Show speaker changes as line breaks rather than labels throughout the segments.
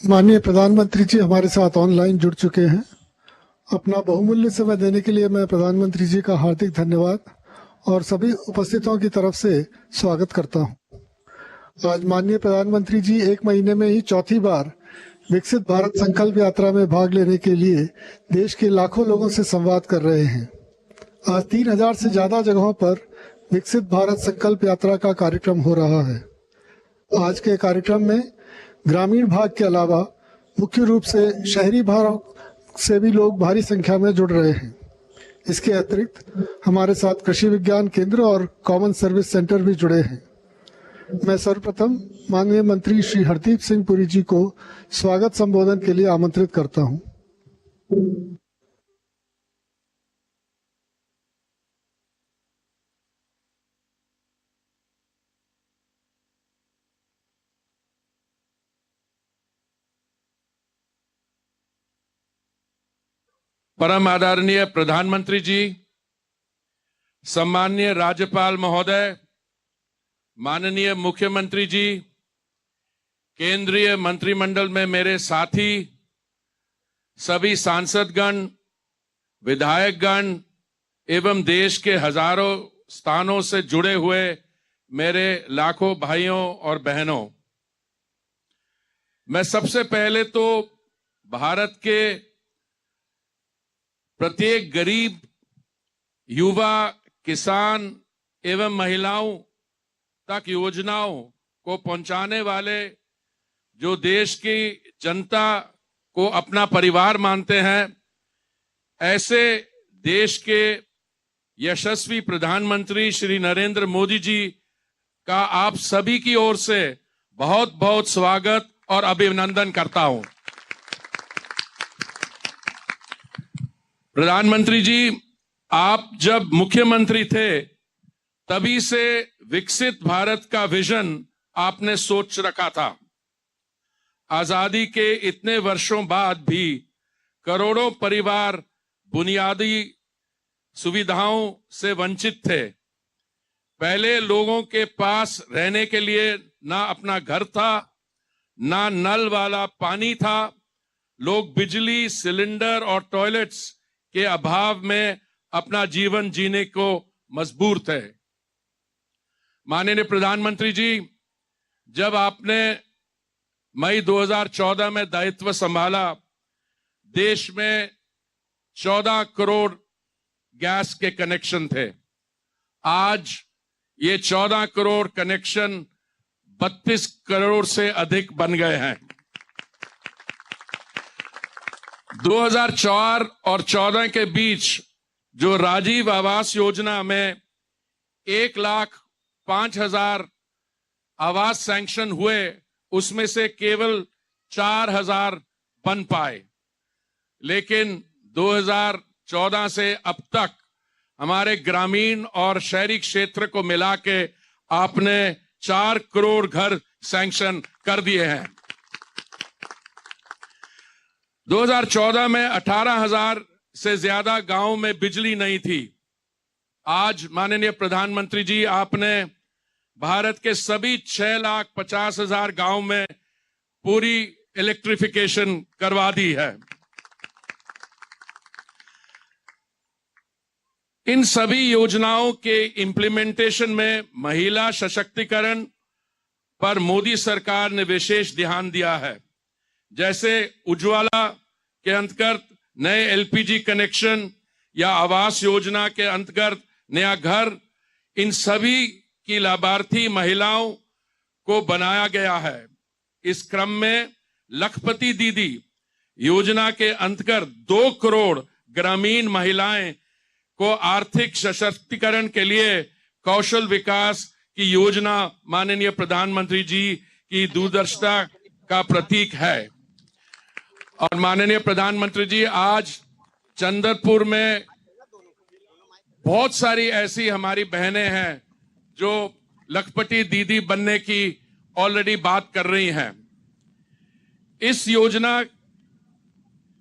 माननीय प्रधानमंत्री जी हमारे साथ ऑनलाइन जुड़ चुके हैं। अपना बहुमूल्य समय देने के लिए मैं प्रधानमंत्री जी का हार्दिक धन्यवाद और सभी उपस्थितों की तरफ से स्वागत करता हूं। आज माननीय प्रधानमंत्री जी 1 महीने में ही चौथी बार विकसित भारत संकल्प यात्रा में भाग लेने के लिए देश के लाखों लोगों से संवाद कर रहे हैं। आज 3000 से ज्यादा जगहों पर विकसित भारत संकल्प यात्रा का कार्यक्रम हो रहा है। आज के कार्यक्रम में ग्रामीण भाग के अलावा मुख्य रूप से शहरी भाग से भी लोग भारी संख्या में जुड़ रहे हैं। इसके अतिरिक्त हमारे साथ कृषि विज्ञान केंद्र और कॉमन सर्विस सेंटर भी जुड़े हैं। मैं सर्वप्रथम माननीय मंत्री श्री हरदीप सिंह पुरी जी को स्वागत संबोधन के लिए आमंत्रित करता हूं।
परम आदरणीय प्रधानमंत्री जी, सम्माननीय राज्यपाल महोदय, माननीय मुख्यमंत्री जी, केंद्रीय मंत्रिमंडल में मेरे साथी, सभी सांसदगण, विधायकगण एवं देश के हजारों स्थानों से जुड़े हुए मेरे लाखों भाइयों और बहनों, मैं सबसे पहले तो भारत के प्रत्येक गरीब, युवा, किसान एवं महिलाओं तक योजनाओं को पहुंचाने वाले जो देश की जनता को अपना परिवार मानते हैं, ऐसे देश के यशस्वी प्रधानमंत्री श्री नरेंद्र मोदी जी का आप सभी की ओर से बहुत बहुत स्वागत और अभिनंदन करता हूं। प्रधानमंत्री जी, आप जब मुख्यमंत्री थे तभी से विकसित भारत का विजन आपने सोच रखा था। आजादी के इतने वर्षों बाद भी करोड़ों परिवार बुनियादी सुविधाओं से वंचित थे। पहले लोगों के पास रहने के लिए ना अपना घर था, ना नल वाला पानी था। लोग बिजली, सिलेंडर और टॉयलेट्स के अभाव में अपना जीवन जीने को मजबूर थे। माननीय प्रधानमंत्री जी, जब आपने मई 2014 में दायित्व संभाला, देश में 14 करोड़ गैस के कनेक्शन थे। आज ये 14 करोड़ कनेक्शन 32 करोड़ से अधिक बन गए हैं। 2004 और 14 के बीच जो राजीव आवास योजना में 1,05,000 आवास सैंक्शन हुए, उसमें से केवल 4,000 बन पाए। लेकिन 2014 से अब तक हमारे ग्रामीण और शहरी क्षेत्र को मिला के आपने 4 करोड़ घर सैंक्शन कर दिए हैं। 2014 में 18,000 से ज्यादा गांवों में बिजली नहीं थी। आज माननीय प्रधानमंत्री जी, आपने भारत के सभी 6,50,000 गांव में पूरी इलेक्ट्रिफिकेशन करवा दी है। इन सभी योजनाओं के इम्प्लीमेंटेशन में महिला सशक्तिकरण पर मोदी सरकार ने विशेष ध्यान दिया है। जैसे उज्ज्वला के अंतर्गत नए एलपीजी कनेक्शन या आवास योजना के अंतर्गत नया घर, इन सभी की लाभार्थी महिलाओं को बनाया गया है। इस क्रम में लखपति दीदी योजना के अंतर्गत 2 करोड़ ग्रामीण महिलाएं को आर्थिक सशक्तिकरण के लिए कौशल विकास की योजना माननीय प्रधानमंत्री जी की दूरदर्शिता का प्रतीक है। और माननीय प्रधानमंत्री जी, आज चंद्रपुर में बहुत सारी ऐसी हमारी बहनें हैं जो लखपति दीदी बनने की ऑलरेडी बात कर रही हैं। इस योजना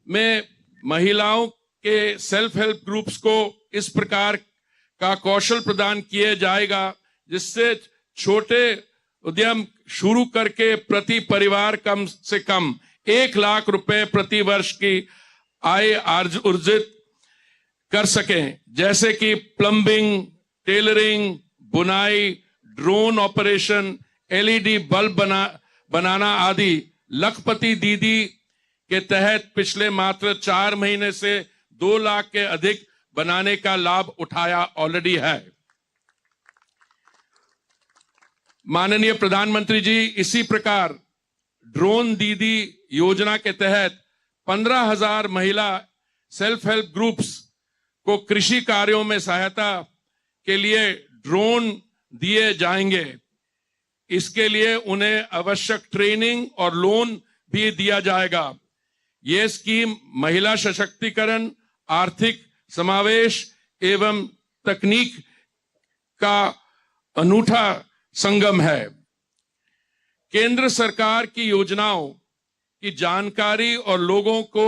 में महिलाओं के सेल्फ हेल्प ग्रुप्स को इस प्रकार का कौशल प्रदान किया जाएगा जिससे छोटे उद्यम शुरू करके प्रति परिवार कम से कम 1 लाख रुपए प्रति वर्ष की आय अर्जित कर सकें, जैसे कि प्लम्बिंग, टेलरिंग, बुनाई, ड्रोन ऑपरेशन, एलईडी बल्ब बनाना आदि। लखपति दीदी के तहत पिछले मात्र 4 महीने से 2 लाख के अधिक बनाने का लाभ उठाया ऑलरेडी है। माननीय प्रधानमंत्री जी, इसी प्रकार ड्रोन दीदी योजना के तहत 15,000 महिला सेल्फ हेल्प ग्रुप्स को कृषि कार्यों में सहायता के लिए ड्रोन दिए जाएंगे। इसके लिए उन्हें आवश्यक ट्रेनिंग और लोन भी दिया जाएगा। यह स्कीम महिला सशक्तिकरण, आर्थिक समावेश एवं तकनीक का अनूठा संगम है। केंद्र सरकार की योजनाओं की जानकारी और लोगों को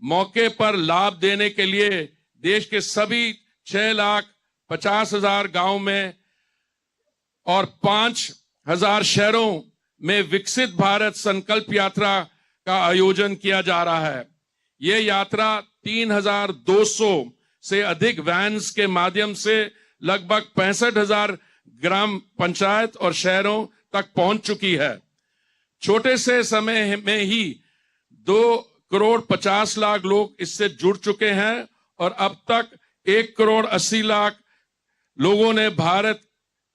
मौके पर लाभ देने के लिए देश के सभी 6,50,000 गांव में और 5,000 शहरों में विकसित भारत संकल्प यात्रा का आयोजन किया जा रहा है। यह यात्रा 3,200 से अधिक वैन्स के माध्यम से लगभग 65,000 ग्राम पंचायत और शहरों तक पहुंच चुकी है। छोटे से समय में ही 2,50,00,000 लोग इससे जुड़ चुके हैं और अब तक 1,80,00,000 लोगों ने भारत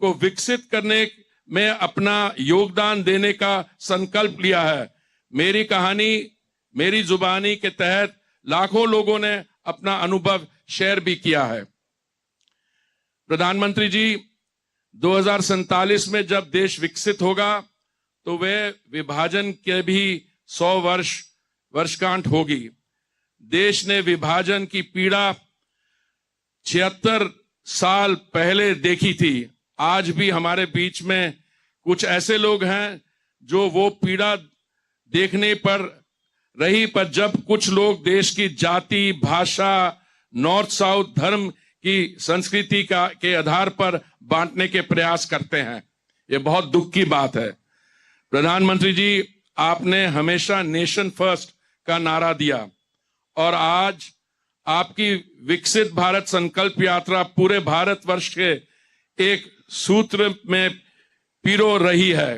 को विकसित करने में अपना योगदान देने का संकल्प लिया है। मेरी कहानी मेरी जुबानी के तहत लाखों लोगों ने अपना अनुभव शेयर भी किया है। प्रधानमंत्री जी, 2047 में जब देश विकसित होगा तो वह विभाजन के भी 100 वर्षगांठ होगी। देश ने विभाजन की पीड़ा 76 साल पहले देखी थी। आज भी हमारे बीच में कुछ ऐसे लोग हैं जो वो पीड़ा देखने पर रही, पर जब कुछ लोग देश की जाति, भाषा, नॉर्थ साउथ, धर्म की संस्कृति के आधार पर बांटने के प्रयास करते हैं। ये बहुत दुख की बात है। प्रधानमंत्री जी, आपने हमेशा नेशन फर्स्ट का नारा दिया और आज आपकी विकसित भारत संकल्प यात्रा पूरे भारतवर्ष के एक सूत्र में पिरो रही है।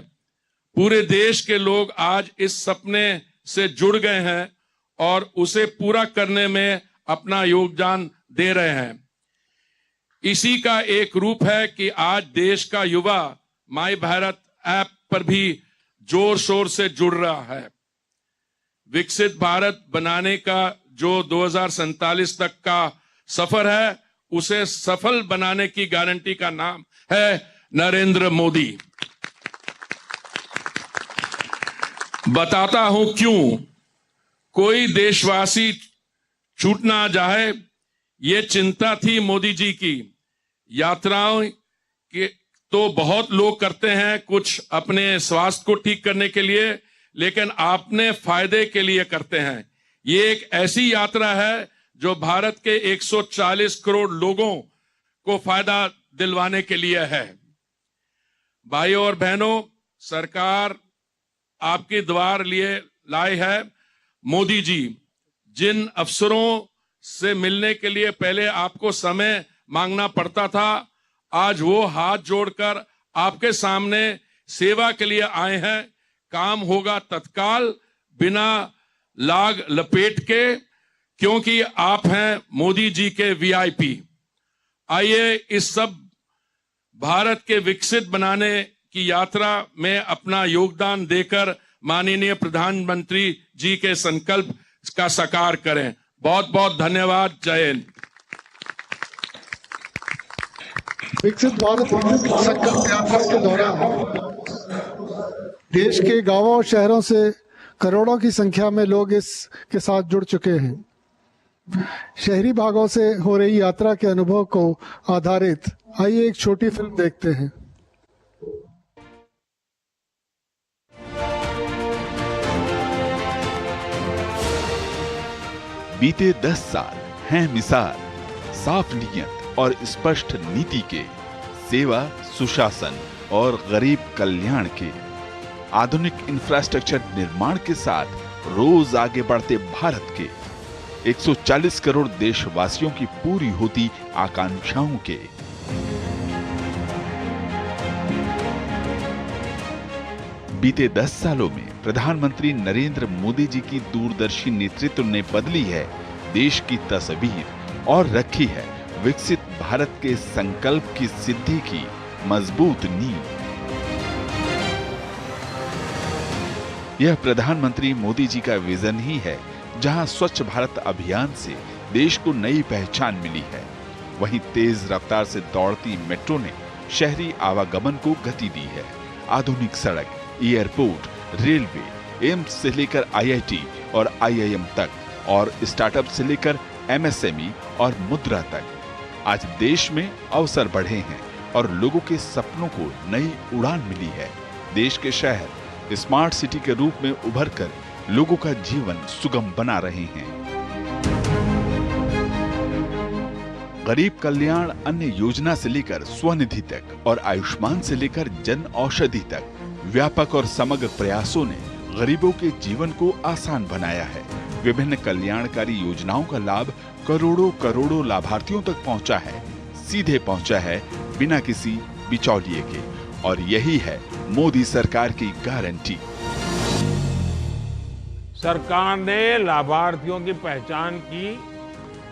पूरे देश के लोग आज इस सपने से जुड़ गए हैं और उसे पूरा करने में अपना योगदान दे रहे हैं। इसी का एक रूप है कि आज देश का युवा माई भारत ऐप पर भी जोर शोर से जुड़ रहा है। विकसित भारत बनाने का जो 2047 तक का सफर है, उसे सफल बनाने की गारंटी का नाम है नरेंद्र मोदी। बताता हूं क्यों। कोई देशवासी छूट ना जाए, ये चिंता थी मोदी जी की। यात्राओं के तो बहुत लोग करते हैं, कुछ अपने स्वास्थ्य को ठीक करने के लिए, लेकिन आपने फायदे के लिए करते हैं। ये एक ऐसी यात्रा है जो भारत के 140 करोड़ लोगों को फायदा दिलवाने के लिए है। भाइयों और बहनों, सरकार आपके द्वार लिए लाए है। मोदी जी, जिन अफसरों से मिलने के लिए पहले आपको समय मांगना पड़ता था, आज वो हाथ जोड़कर आपके सामने सेवा के लिए आए हैं। काम होगा तत्काल, बिना लाग लपेट के, क्योंकि आप हैं मोदी जी के वीआईपी। आइए इस सब भारत के विकसित बनाने की यात्रा में अपना योगदान देकर माननीय प्रधानमंत्री जी के संकल्प का साकार करें। बहुत बहुत धन्यवाद। जय हिंद।
विकसित भारत संकल्प यात्रा के दौरान देश के गांवों और शहरों से करोड़ों की संख्या में लोग इसके साथ जुड़ चुके हैं। शहरी भागों से हो रही यात्रा के अनुभव को आधारित आइए एक छोटी फिल्म देखते हैं।
बीते 10 साल हैं मिसाल साफ नीयत और स्पष्ट नीति के, सेवा, सुशासन और गरीब कल्याण के। आधुनिक इंफ्रास्ट्रक्चर निर्माण के साथ रोज आगे बढ़ते भारत के 140 करोड़ देशवासियों की पूरी होती आकांक्षाओं के। बीते 10 सालों में प्रधानमंत्री नरेंद्र मोदी जी की दूरदर्शी नेतृत्व ने बदली है देश की तस्वीर और रखी है विकसित भारत के संकल्प की सिद्धि की मजबूत नींव। यह प्रधानमंत्री मोदी जी का विजन ही है, जहां स्वच्छ भारत अभियान से देश को नई पहचान मिली है, वहीं तेज रफ्तार से दौड़ती मेट्रो ने शहरी आवागमन को गति दी है। आधुनिक सड़क, एयरपोर्ट, रेलवे, एम्स से लेकर आईआईटी और आईआईएम तक और स्टार्टअप से लेकर एमएसएमई और मुद्रा तक, आज देश में अवसर बढ़े हैं और लोगों के सपनों को नई उड़ान मिली है। देश के शहर स्मार्ट सिटी के रूप में उभर कर लोगों का जीवन सुगम बना रहे हैं। गरीब कल्याण अन्न योजना से लेकर स्वनिधि तक और आयुष्मान से लेकर जन औषधि तक व्यापक और समग्र प्रयासों ने गरीबों के जीवन को आसान बनाया है। विभिन्न कल्याणकारी योजनाओं का लाभ करोड़ों करोड़ों लाभार्थियों तक पहुंचा है, सीधे पहुंचा है बिना किसी बिचौलिए के, और यही है मोदी सरकार की गारंटी।
सरकार ने लाभार्थियों की पहचान की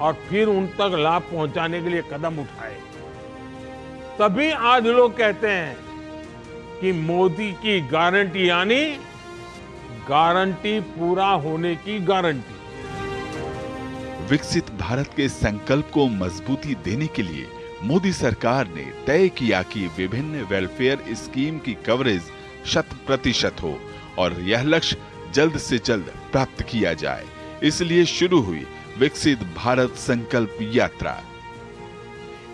और फिर उन तक लाभ पहुंचाने के लिए कदम उठाए। तभी आज लोग कहते हैं कि मोदी की गारंटी यानी गारंटी पूरा होने की गारंटी।
विकसित भारत के संकल्प को मजबूती देने के लिए मोदी सरकार ने तय किया कि विभिन्न वेलफेयर स्कीम की कवरेज 100% हो और यह लक्ष्य जल्द से जल्द प्राप्त किया जाए। इसलिए शुरू हुई विकसित भारत संकल्प यात्रा।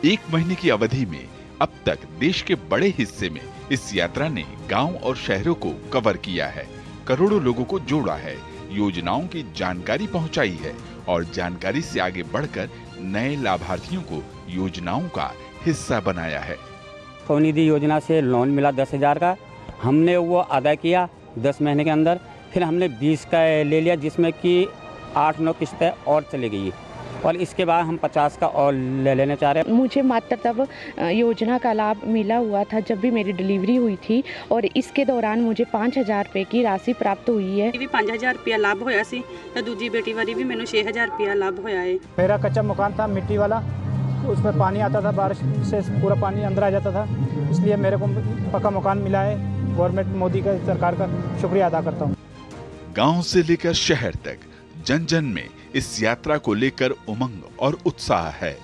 1 महीने की अवधि में अब तक देश के बड़े हिस्से में इस यात्रा ने गांव और शहरों को कवर किया है, करोड़ों लोगों को जोड़ा है, योजनाओं की जानकारी पहुंचाई है और जानकारी से आगे बढ़कर नए लाभार्थियों को योजनाओं का हिस्सा बनाया है।
स्वनिधि योजना से लोन मिला 10,000 का, हमने वो अदा किया 10 महीने के अंदर। फिर हमने 20 का ले लिया, जिसमें कि 8-9 किस्तें और चली गई, और इसके बाद हम 50 का और ले लेना चाह रहे हैं।
मुझे मात्र तब योजना का लाभ मिला हुआ था जब भी मेरी डिलीवरी हुई थी, और इसके दौरान मुझे 5,000 रुपए की राशि प्राप्त हुई है।
5,000 रुपया लाभ होया सी, तो दूजी बेटी वाली भी मैंने 6,000 रुपया लाभ होया है।
मेरा कच्चा मकान था मिट्टी वाला, उसमें पानी आता था, बारिश से पूरा पानी अंदर आ जाता था, इसलिए मेरे को पक्का मकान मिला है। गवर्नमेंट मोदी का, सरकार का शुक्रिया अदा करता हूँ।
गांव से लेकर शहर तक जन जन में इस यात्रा को लेकर उमंग और उत्साह है।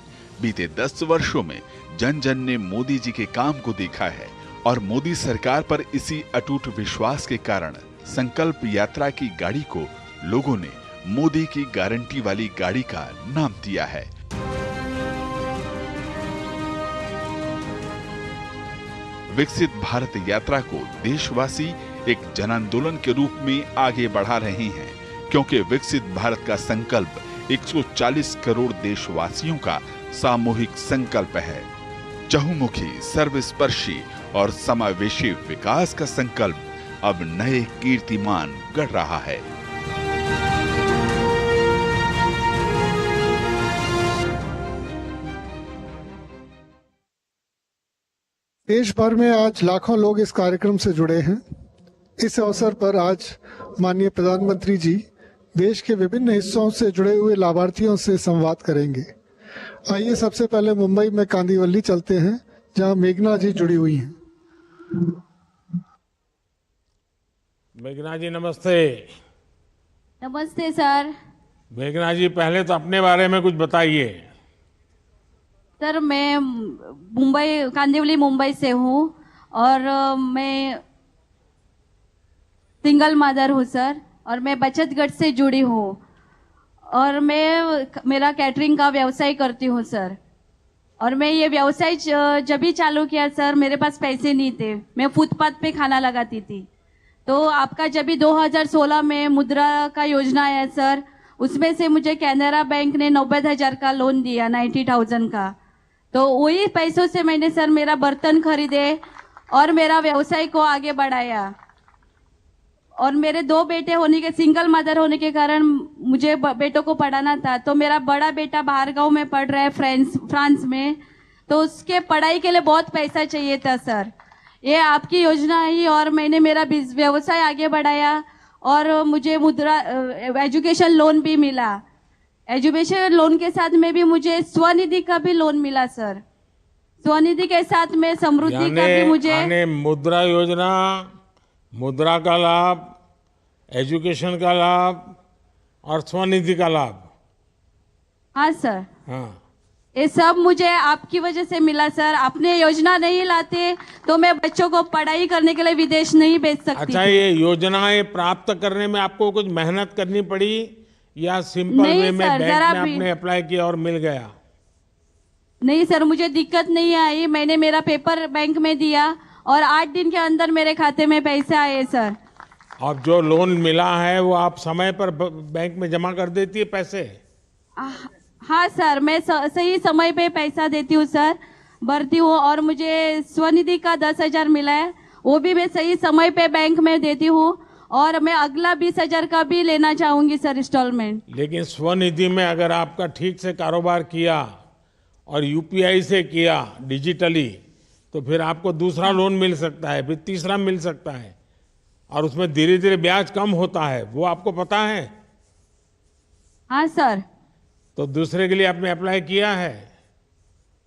बीते 10 वर्षों में जन जन ने मोदी जी के काम को देखा है और मोदी सरकार पर इसी अटूट विश्वास के कारण संकल्प यात्रा की गाड़ी को लोगों ने मोदी की गारंटी वाली गाड़ी का नाम दिया है। विकसित भारत यात्रा को देशवासी एक जन आंदोलन के रूप में आगे बढ़ा रहे हैं, क्योंकि विकसित भारत का संकल्प 140 करोड़ देशवासियों का सामूहिक संकल्प है। चहुमुखी, सर्वस्पर्शी और समावेशी विकास का संकल्प अब नए कीर्तिमान गढ़ रहा है।
देश भर में आज लाखों लोग इस कार्यक्रम से जुड़े हैं। इस अवसर पर आज माननीय प्रधानमंत्री जी देश के विभिन्न हिस्सों से जुड़े हुए लाभार्थियों से संवाद करेंगे। आइए सबसे पहले मुंबई में कांदिवली चलते हैं, जहां मेघना जी जुड़ी हुई हैं।
मेघना जी नमस्ते।
नमस्ते सर।
मेघना जी, पहले तो अपने बारे में कुछ बताइए।
सर, मैं मुंबई, कांदिवली मुंबई से हूँ और मैं सिंगल मदर हूँ सर, और मैं बचत गट से जुड़ी हूँ और मेरा कैटरिंग का व्यवसाय करती हूँ सर। और मैं ये व्यवसाय जब भी चालू किया सर, मेरे पास पैसे नहीं थे, मैं फुटपाथ पे खाना लगाती थी। तो आपका जब भी 2016 में मुद्रा का योजना आया सर, उसमें से मुझे कैनरा बैंक ने 90,000 का लोन दिया, 90,000 का। तो वही पैसों से मैंने सर मेरा बर्तन खरीदे और मेरा व्यवसाय को आगे बढ़ाया। और मेरे 2 बेटे होने के, सिंगल मदर होने के कारण मुझे बेटों को पढ़ाना था। तो मेरा बड़ा बेटा बाहर गांव में पढ़ रहा है फ्रांस में, तो उसके पढ़ाई के लिए बहुत पैसा चाहिए था सर। ये आपकी योजना आई और मैंने मेरा व्यवसाय आगे बढ़ाया और मुझे मुद्रा एजुकेशन लोन भी मिला। एजुकेशन लोन के साथ में भी मुझे स्वनिधि का भी लोन मिला सर। स्वनिधि के साथ में समृद्धि का भी मुझे
मुद्रा योजना, मुद्रा का लाभ, एजुकेशन का लाभ और स्वनिधि का लाभ।
हाँ सर,
हाँ,
ये सब मुझे आपकी वजह से मिला सर। आपने योजना नहीं लाते तो मैं बच्चों को पढ़ाई करने के लिए विदेश नहीं भेज सकती।
अच्छा, ये योजनाएं प्राप्त करने में आपको कुछ मेहनत करनी पड़ी या सिंपल वे में बैंक में आपने अप्लाई किया और मिल गया?
नहीं सर, मुझे दिक्कत नहीं आई। मैंने मेरा पेपर बैंक में दिया और 8 दिन के अंदर मेरे खाते में पैसे आए सर।
और जो लोन मिला है वो आप समय पर बैंक में जमा कर देती है पैसे?
हाँ सर, मैं सही समय पे पैसा देती हूँ सर, भरती हूँ। और मुझे स्वनिधि का 10,000 मिला है, वो भी मैं सही समय पे बैंक में देती हूँ। और मैं अगला 20,000 का भी लेना चाहूंगी सर इंस्टॉलमेंट।
लेकिन स्वनिधि में अगर आपका ठीक से कारोबार किया और यूपीआई से किया डिजिटली, तो फिर आपको दूसरा लोन मिल सकता है, फिर तीसरा मिल सकता है और उसमें धीरे धीरे ब्याज कम होता है, वो आपको पता है?
हाँ सर।
तो दूसरे के लिए आपने अप्लाई किया है?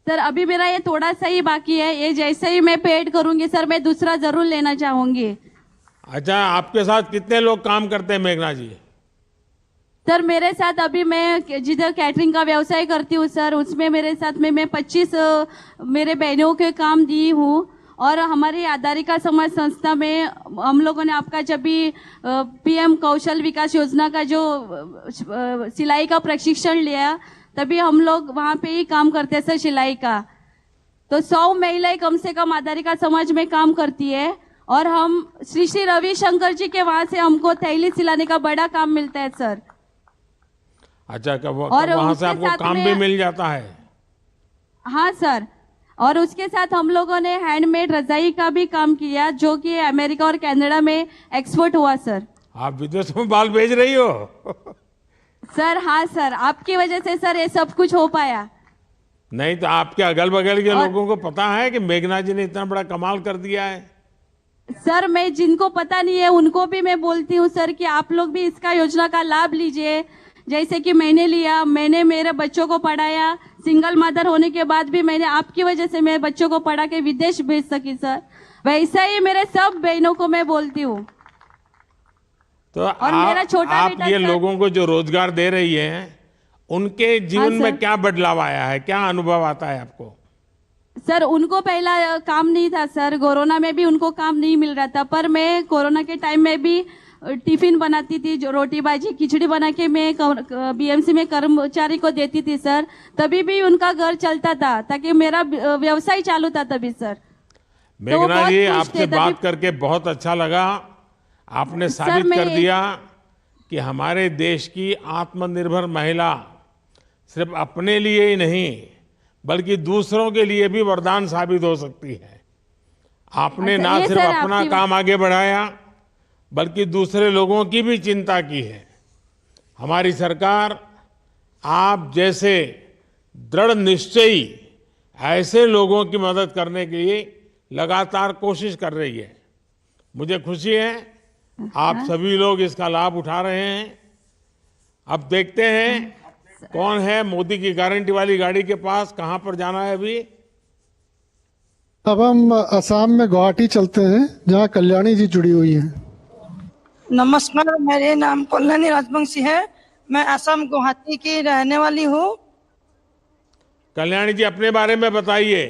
सर अभी मेरा ये थोड़ा सा ही बाकी है, ये जैसे ही मैं पेड करूंगी सर मैं दूसरा जरूर लेना चाहूंगी।
अच्छा, आपके साथ कितने लोग काम करते हैं मेघना जी?
सर मेरे साथ अभी मैं जिधर कैटरिंग का व्यवसाय करती हूँ सर, उसमें मेरे साथ में मैं 25 मेरे बहनों के काम दी हूँ। और हमारी आधारिका समाज संस्था में हम लोगों ने आपका जब भी पीएम कौशल विकास योजना का जो सिलाई का प्रशिक्षण लिया, तभी हम लोग वहाँ पे ही काम करते हैं सर सिलाई का। तो 100 महिलाएं कम से कम आधारिका समाज में काम करती है और हम श्री श्री रविशंकर जी के वहाँ से हमको थैली सिलाने का बड़ा काम मिलता है सर।
अच्छा, वहाँ से आपको काम भी मिल जाता है?
हाँ सर। और उसके साथ हम लोगों ने हैंडमेड रजाई का भी काम किया जो कि अमेरिका और कनाडा में एक्सपोर्ट हुआ सर।
आप विदेशों में बाल भेज रही हो?
सर हाँ सर, आपकी वजह से सर ये सब कुछ हो पाया।
नहीं तो आपके अगल बगल के लोगों को पता है कि मेघना जी ने इतना बड़ा कमाल कर दिया है?
सर मैं जिनको पता नहीं है उनको भी मैं बोलती हूँ सर कि आप लोग भी इसका योजना का लाभ लीजिए। जैसे कि मैंने लिया, मैंने मेरे बच्चों को पढ़ाया, सिंगल मदर होने के बाद भी मैंने आपकी वजह से मेरे बच्चों को पढ़ा के विदेश भेज सकी सर। वैसा ही मेरे सब बहनों को मैं बोलती हूँ।
तो और मेरा छोटा बेटा ये लोगों को जो रोजगार दे रही है, उनके जीवन में क्या बदलाव आया है, क्या अनुभव आता है आपको?
सर उनको पहला काम नहीं था सर, कोरोना में भी उनको काम नहीं मिल रहा था, पर मैं कोरोना के टाइम में भी टिफिन बनाती थी, जो रोटी भाजी खिचड़ी बना के मैं बीएमसी में कर्मचारी को देती थी सर, तभी भी उनका घर चलता था, ताकि मेरा व्यवसाय चालू था तभी सर।
मेघना जी, आपसे बात करके बहुत अच्छा लगा। आपने साबित कर दिया कि हमारे देश की आत्मनिर्भर महिला सिर्फ अपने लिए ही नहीं बल्कि दूसरों के लिए भी वरदान साबित हो सकती है। आपने ना सिर्फ अपना काम आगे बढ़ाया बल्कि दूसरे लोगों की भी चिंता की है। हमारी सरकार आप जैसे दृढ़ निश्चयी ऐसे लोगों की मदद करने के लिए लगातार कोशिश कर रही है। मुझे खुशी है आप सभी लोग इसका लाभ उठा रहे हैं। अब देखते हैं कौन है मोदी की गारंटी वाली गाड़ी के पास, कहां पर जाना है अभी।
अब हम असम में गुवाहाटी चलते हैं जहां कल्याणी जी जुड़ी हुई हैं।
नमस्कार, मेरे नाम कल्याणी राजवंशी है, मैं असम गुवाहाटी की रहने वाली हूँ।
कल्याणी जी, अपने बारे में बताइए।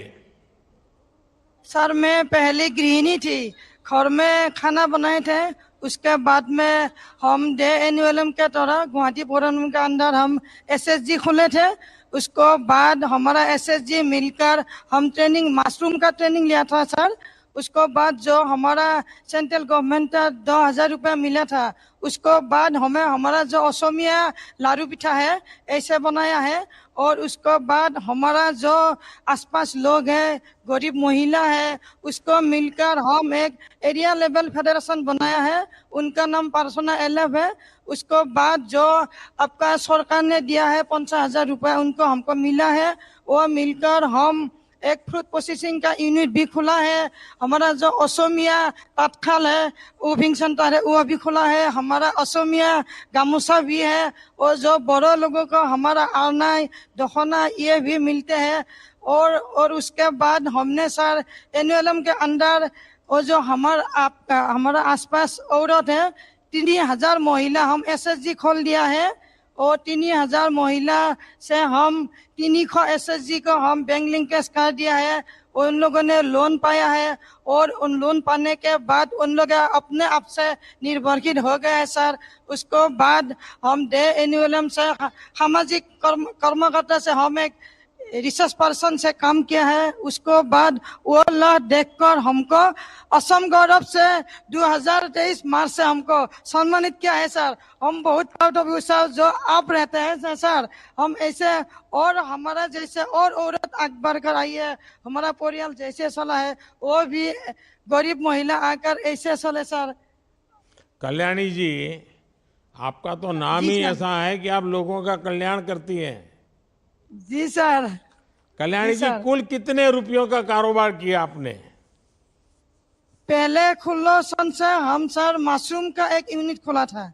सर मैं पहले गृहिणी थी, घर में खाना बनाए थे, उसके बाद में हम डे एनुअलम के तरह गुवाहाटी फोरम के अंदर हम एसएसजी खोले थे। उसको बाद हमारा एसएसजी मिलकर हम ट्रेनिंग मशरूम का ट्रेनिंग लिया था सर। उसको बाद जो हमारा सेंट्रल गवर्नमेंट का 2000 रुपया मिला था, उसको बाद हमें हमारा जो असमिया लाडू पिठा है ऐसे बनाया है। और उसको बाद हमारा जो आसपास लोग हैं, गरीब महिला है, उसको मिलकर हम एक एरिया लेवल फेडरेशन बनाया है, उनका नाम पार्सोना एलएफ है। उसको बाद जो आपका सरकार ने दिया है 50,000 रुपया, उनको हमको मिला है। वो मिलकर हम एक फ्रूट प्रोसेसिंग का यूनिट भी खुला है। हमारा जो असमिया तात्काल है उविंग सेंटर है वो भी खुला है। हमारा असमिया गामोसा भी है। और जो बड़ों लोगों को हमारा आरनाई दखना ये भी मिलते हैं। और उसके बाद हमने सर एनयूएलएम के अंदर और जो हमारा आसपास औरत है 3000 महिला हम एसएचजी खोल दिया है। और 3000 महिला से हम 300 एसएचजी को हम बैंक लिंकेज कर दिया है। उन लोगों ने लोन पाया है और उन लोन पाने के बाद उन लोग अपने आप से निर्भरशील हो गए हैं सर। उसको बाद हम डे एनयूएलएम से सामाजिक कर्मकर्ता से हम एक रिसर्च पर्सन से काम किया है। उसको बाद वो लोग देखकर हमको असम गौरव से 2023 मार्च से हमको सम्मानित किया है सर। हम बहुत प्राउड ऑफ यू सर, जो आप रहते हैं सर। हम ऐसे और हमारा जैसे और औरत आगे बढ़कर आई है, हमारा परिवार जैसे चला है वो भी गरीब महिला आकर ऐसे चले सर।
कल्याणी जी, आपका तो नाम ही ऐसा है कि आप लोगों का कल्याण करती हैं।
जी सर।
कल्याणी जी, कुल कितने रुपयों का कारोबार किया आपने?
पहले खुल्लो सन से हम सर मशरूम का एक यूनिट खोला था,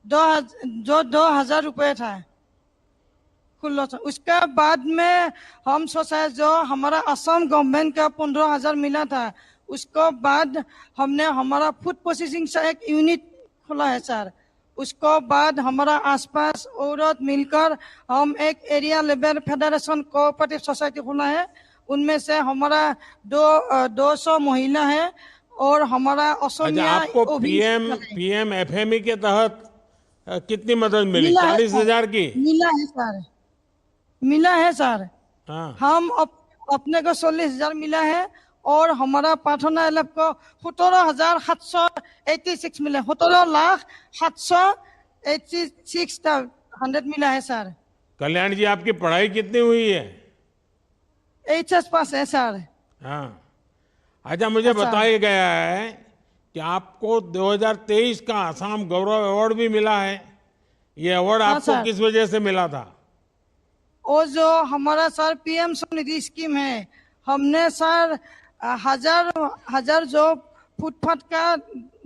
2000 रुपए था खुल्लो सन। उसके बाद में हम सोचा जो हमारा असम गवर्नमेंट का 15,000 मिला था, उसको बाद हमने हमारा फूड प्रोसेसिंग से एक यूनिट खोला है सर। उसको बाद हमारा आसपास औरत मिलकर हम एक area level federation cooperative society खोला है। उनमें से हमारा 200 महिला है। और हमारा असमिया
आपको पीएम एफएमई के तहत कितनी मदद मिली? 40,000 की
मिला है सर। मिला है सर।
हाँ।
हम अपने को 40,000 मिला है। और हमारा पार्टनर एलएफ को 17,786 मिले, 17,786 मिला है सर।
कल्याण जी, आपकी पढ़ाई कितनी हुई है?
एचएस पास है सर।
हाँ। अच्छा, मुझे बताया गया है कि आपको 2023 का आसाम गौरव अवार्ड भी मिला है। ये अवार्ड आपको किस वजह से मिला था?
वो जो हमारा सर पीएम स्वनिधि स्कीम है, हमने सर हजार जो फुटपाथ का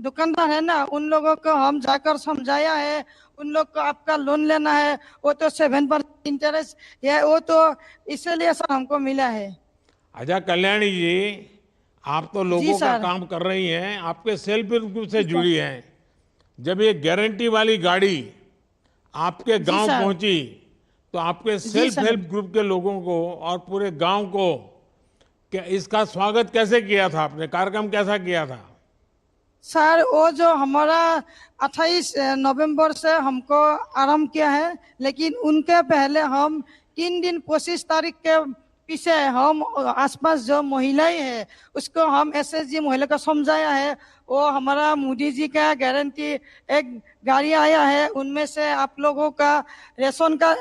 दुकानदार है ना, उन लोगों को हम जाकर समझाया है। उन लोग को आपका लोन लेना है, वो तो 7% इंटरेस्ट है, वो तो इसलिए सर हमको मिला है।
अच्छा कल्याणी जी, आप तो लोगों का काम कर रही हैं, आपके सेल्फ हेल्प ग्रुप से जुड़ी हैं। जब ये गारंटी वाली गाड़ी आपके गांव पहुंची तो आपके सेल्फ हेल्प ग्रुप के लोगों को और पूरे गांव को क्या इसका स्वागत कैसे किया था आपने? कार्यक्रम कैसा किया था?
सर वो जो हमारा 28 नवंबर से हमको आरंभ किया है, लेकिन उनके पहले हम 3 दिन 25 तारीख के पीछे हम आसपास जो महिलाएं हैं उसको हम एसएचजी महिला को समझाया है। वो हमारा मोदी जी का गारंटी एक गाड़ी आया है, उनमें से आप लोगों का रेशन का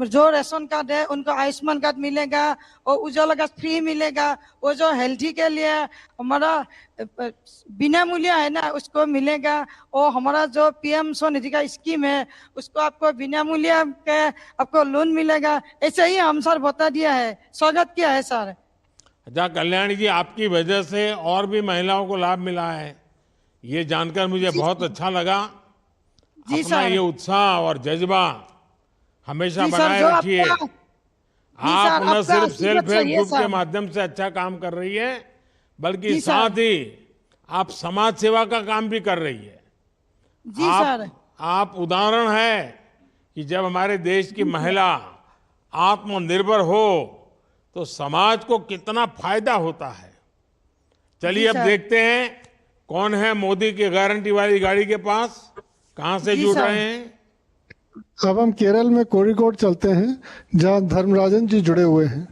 जो रेशन कार्ड है उनको आयुष्मान कार्ड मिलेगा और उज्ज्वला कार्ड फ्री मिलेगा। वो जो हेल्थी के लिए हमारा बिना मूल्य है ना उसको मिलेगा। और हमारा जो पीएम स्वनिधि का स्कीम है उसको आपको बिना मूल्य के आपको लोन मिलेगा। ऐसे ही हम सर बता दिया है, स्वागत किया है सर।
अच्छा कल्याणी जी, आपकी वजह से और भी महिलाओं को लाभ मिला है, ये जानकर मुझे बहुत अच्छा लगा। अपना ये उत्साह और जज्बा हमेशा बनाए रखिए। आप न सिर्फ सेल्फ हेल्प ग्रुप के माध्यम से अच्छा काम कर रही है, बल्कि साथ ही आप समाज सेवा का काम भी कर रही है।
जी सर।
आप उदाहरण है कि जब हमारे देश की महिला आत्मनिर्भर हो तो समाज को कितना फायदा होता है। चलिए अब देखते हैं कौन है मोदी की गारंटी वाली गाड़ी के पास, कहां से जुड़ रहे हैं।
अब हम केरल में कोरिकोड चलते हैं जहां धर्मराजन जी जुड़े हुए हैं।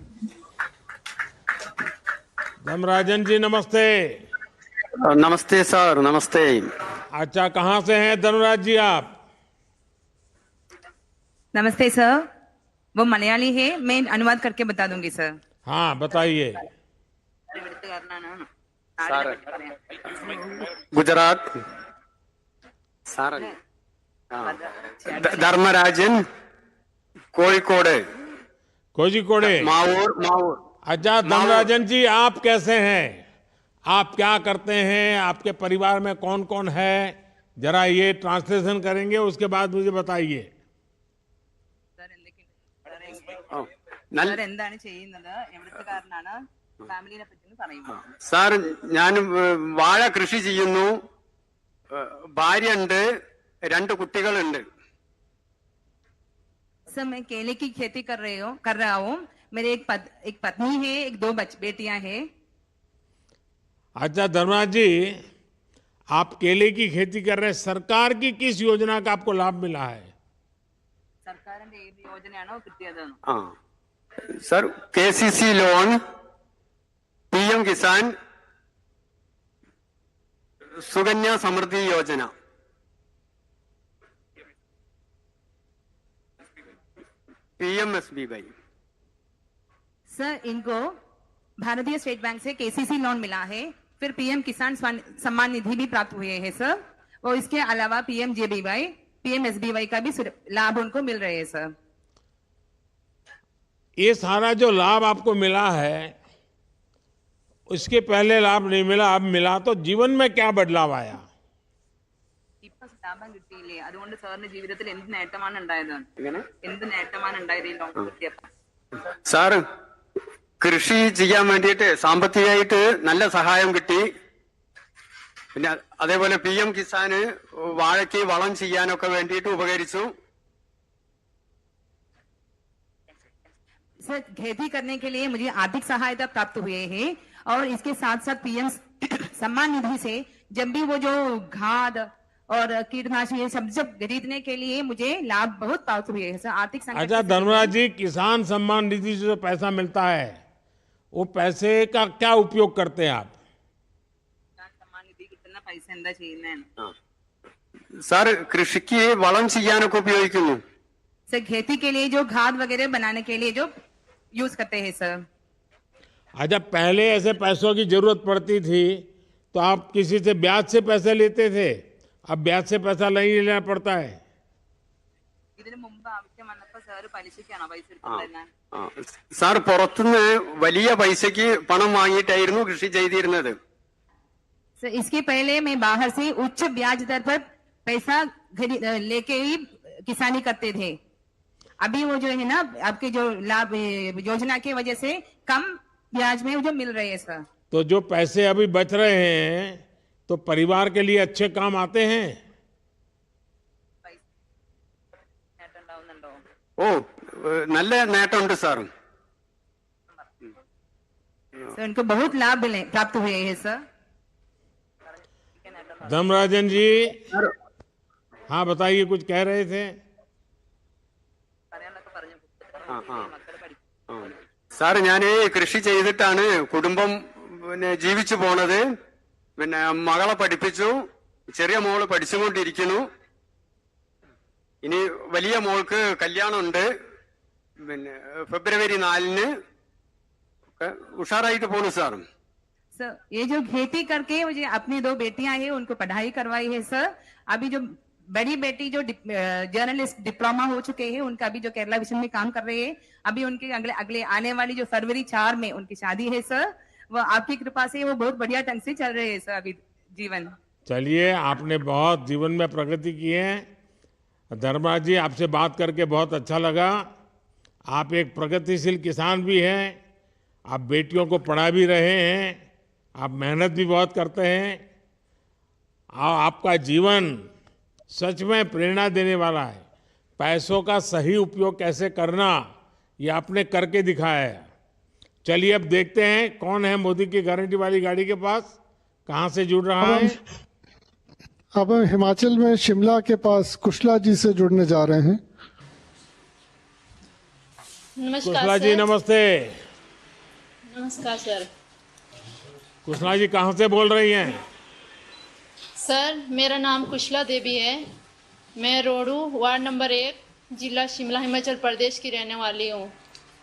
धर्मराजन जी नमस्ते।
नमस्ते सर, नमस्ते।
अच्छा, कहाँ से हैं धर्मराज जी आप?
नमस्ते सर, वो मलयाली है, मैं अनुवाद करके बता दूंगी सर।
हाँ बताइए।
गुजरात सर, धर्मराजन कोഴിക്കോട്
कोझिकोडे
मावूर।
अच्छा धर्मराजन जी, आप कैसे हैं? आप क्या करते हैं? आपके परिवार में कौन कौन है? जरा ये ट्रांसलेशन करेंगे, उसके बाद मुझे बताइए।
സർ എന്താണ് ചെയ്യുന്നത്, എവിടുത്തുകാരനാണ്, ഫാമിലിനെ പറ്റി പറയുമോ?
സാർ, ഞാൻ വാഴ കൃഷി ചെയ്യുന്നു, ഭാര്യയുണ്ട്, 2 കുട്ടികളുണ്ട്।
सर मैं केले की खेती कर रहा हूँ। मेरे एक पत्नी है, एक 2 बेटियां हैं।
अच्छा धर्मराज जी, आप केले की खेती कर रहे हैं, सरकार की किस योजना का आपको लाभ मिला है?
സർക്കാരിന്റെ ഏത് യോജനയാണോ കിട്ടിയത്?
सर, केसीसी लोन, पीएम किसान, सुकन्या समृद्धि योजना, पीएमएसबीवाई।
सर इनको भारतीय स्टेट बैंक से केसीसी लोन मिला है, फिर पीएम किसान सम्मान निधि भी प्राप्त हुए हैं सर, और इसके अलावा पीएमजेबीवाई, पीएमएसबीवाई का भी लाभ उनको मिल रहे हैं सर।
ये सारा जो लाभ आपको मिला है, उसके पहले लाभ नहीं मिला, अब मिला, तो जीवन में क्या बदलाव आया?
ഇപ്പൊ ലാഭം കിട്ടിയില്ലേ, അതുകൊണ്ട് സാറിന്റെ ജീവിതത്തിൽ എന്ത് നേട്ടമാണ് ഉണ്ടായത്? എന്ത് നേട്ടമാണ് ഉണ്ടായത് ഈ ലോൺ കിട്ടിയപ്പോൾ?
സാർ, കൃഷി ചെയ്യാൻ വേണ്ടിയിട്ട് സാമ്പത്തികമായിട്ട് നല്ല സഹായം കിട്ടി. പിന്നെ അതേപോലെ PM കിസാന് വാഴയ്ക്ക് വളം ചെയ്യാനൊക്കെ വേണ്ടിയിട്ട് ഉപകരിച്ചു.
सर खेती करने के लिए मुझे आर्थिक सहायता प्राप्त हुए हैं, और इसके साथ साथ पीएम सम्मान निधि से जब भी वो जो खाद और कीटनाशक ये सब खरीदने के लिए मुझे लाभ बहुत प्राप्त हुए हैं सर। आर्थिक संकट।
अच्छा धर्मराज जी, किसान सम्मान निधि से जो पैसा मिलता है, वो पैसे का क्या उपयोग करते हैं आप?
सम्मान निधि कितना पैसा എന്താ ചെയ്യുന്നേ?
സാർ, കൃഷിക്ക് വളം ചെയ്യാനൊക്കെ ഉപയോഗിക്കുന്നു.
सर खेती के लिए जो खाद वगैरह बनाने के लिए जो यूज करते हैं सर।
अच्छा, पहले ऐसे पैसों की जरूरत पड़ती थी तो आप किसी से ब्याज से पैसे लेते थे, अब ब्याज से पैसा नहीं लेना पड़ता है।
ഇതിനു മുമ്പ് ആവശ്യം വന്നപ്പോൾ സാർ പലിശയ്ക്കാണോ പൈസ എടുത്തിരുന്നത്?
സാർ, പുറത്തുനിന്ന് വലിയ പൈസയ്ക്ക് പണം വാങ്ങിയിട്ടായിരുന്നു കൃഷി ചെയ്തിരുന്നത്.
सर इसके पहले मैं बाहर से उच्च ब्याज दर पर पैसा लेके ही किसानी करते थे। अभी वो जो है ना, आपके जो लाभ योजना की वजह से कम ब्याज में जो मिल रहे हैं सर।
तो जो पैसे अभी बच रहे हैं, तो परिवार के लिए अच्छे काम आते हैं।
ഓ, നല്ല നേട്ടമുണ്ട് സാർ।
सर उनको बहुत लाभ प्राप्त हुए हैं सर।
धर्मराजन जी, हाँ बताइए, कुछ कह रहे थे।
സാർ, ഞാൻ കൃഷി ചെയ്തിട്ടാണ് കുടുംബം ജീവിച്ചു പോണത്. പിന്നെ മകളെ പഠിപ്പിച്ചു, ചെറിയ മോള് പഠിച്ചുകൊണ്ടിരിക്കുന്നു. ഇനി വലിയ മോൾക്ക് കല്യാണമുണ്ട്, പിന്നെ ഫെബ്രുവരി 4-ന്. ഉഷാറായിട്ട് പോണു സാർ।
सर ये जो खेती करके मुझे अपनी 2 बेटियां हैं उनको पढ़ाई करवाई है सर। अभी जो बड़ी बेटी जो जर्नलिस्ट डिप्लोमा हो चुके हैं, उनका अभी जो केरला विजन में काम कर रहे हैं, अभी उनके अगले आने वाली जो फरवरी 4 में उनकी शादी है सर। वो आपकी कृपा से वो बहुत बढ़िया ढंग से चल रहे हैं सर अभी जीवन।
चलिए, आपने बहुत जीवन में प्रगति की है। धर्मराज जी, आपसे बात करके बहुत अच्छा लगा। आप एक प्रगतिशील किसान भी हैं, आप बेटियों को पढ़ा भी रहे हैं, आप मेहनत भी बहुत करते हैं, आपका जीवन सच में प्रेरणा देने वाला है। पैसों का सही उपयोग कैसे करना, ये आपने करके दिखाया है। चलिए अब देखते हैं कौन है मोदी की गारंटी वाली गाड़ी के पास, कहां से जुड़ रहा है।
अब हम हिमाचल में शिमला के पास कुशला जी से जुड़ने जा रहे हैं।
नमस्कार
कुशला जी, नमस्ते।
नमस्कार सर।
कुशला जी कहाँ से बोल रही हैं?
सर मेरा नाम कुशला देवी है। मैं रोडू वार्ड नंबर 1 जिला शिमला हिमाचल प्रदेश की रहने वाली हूँ।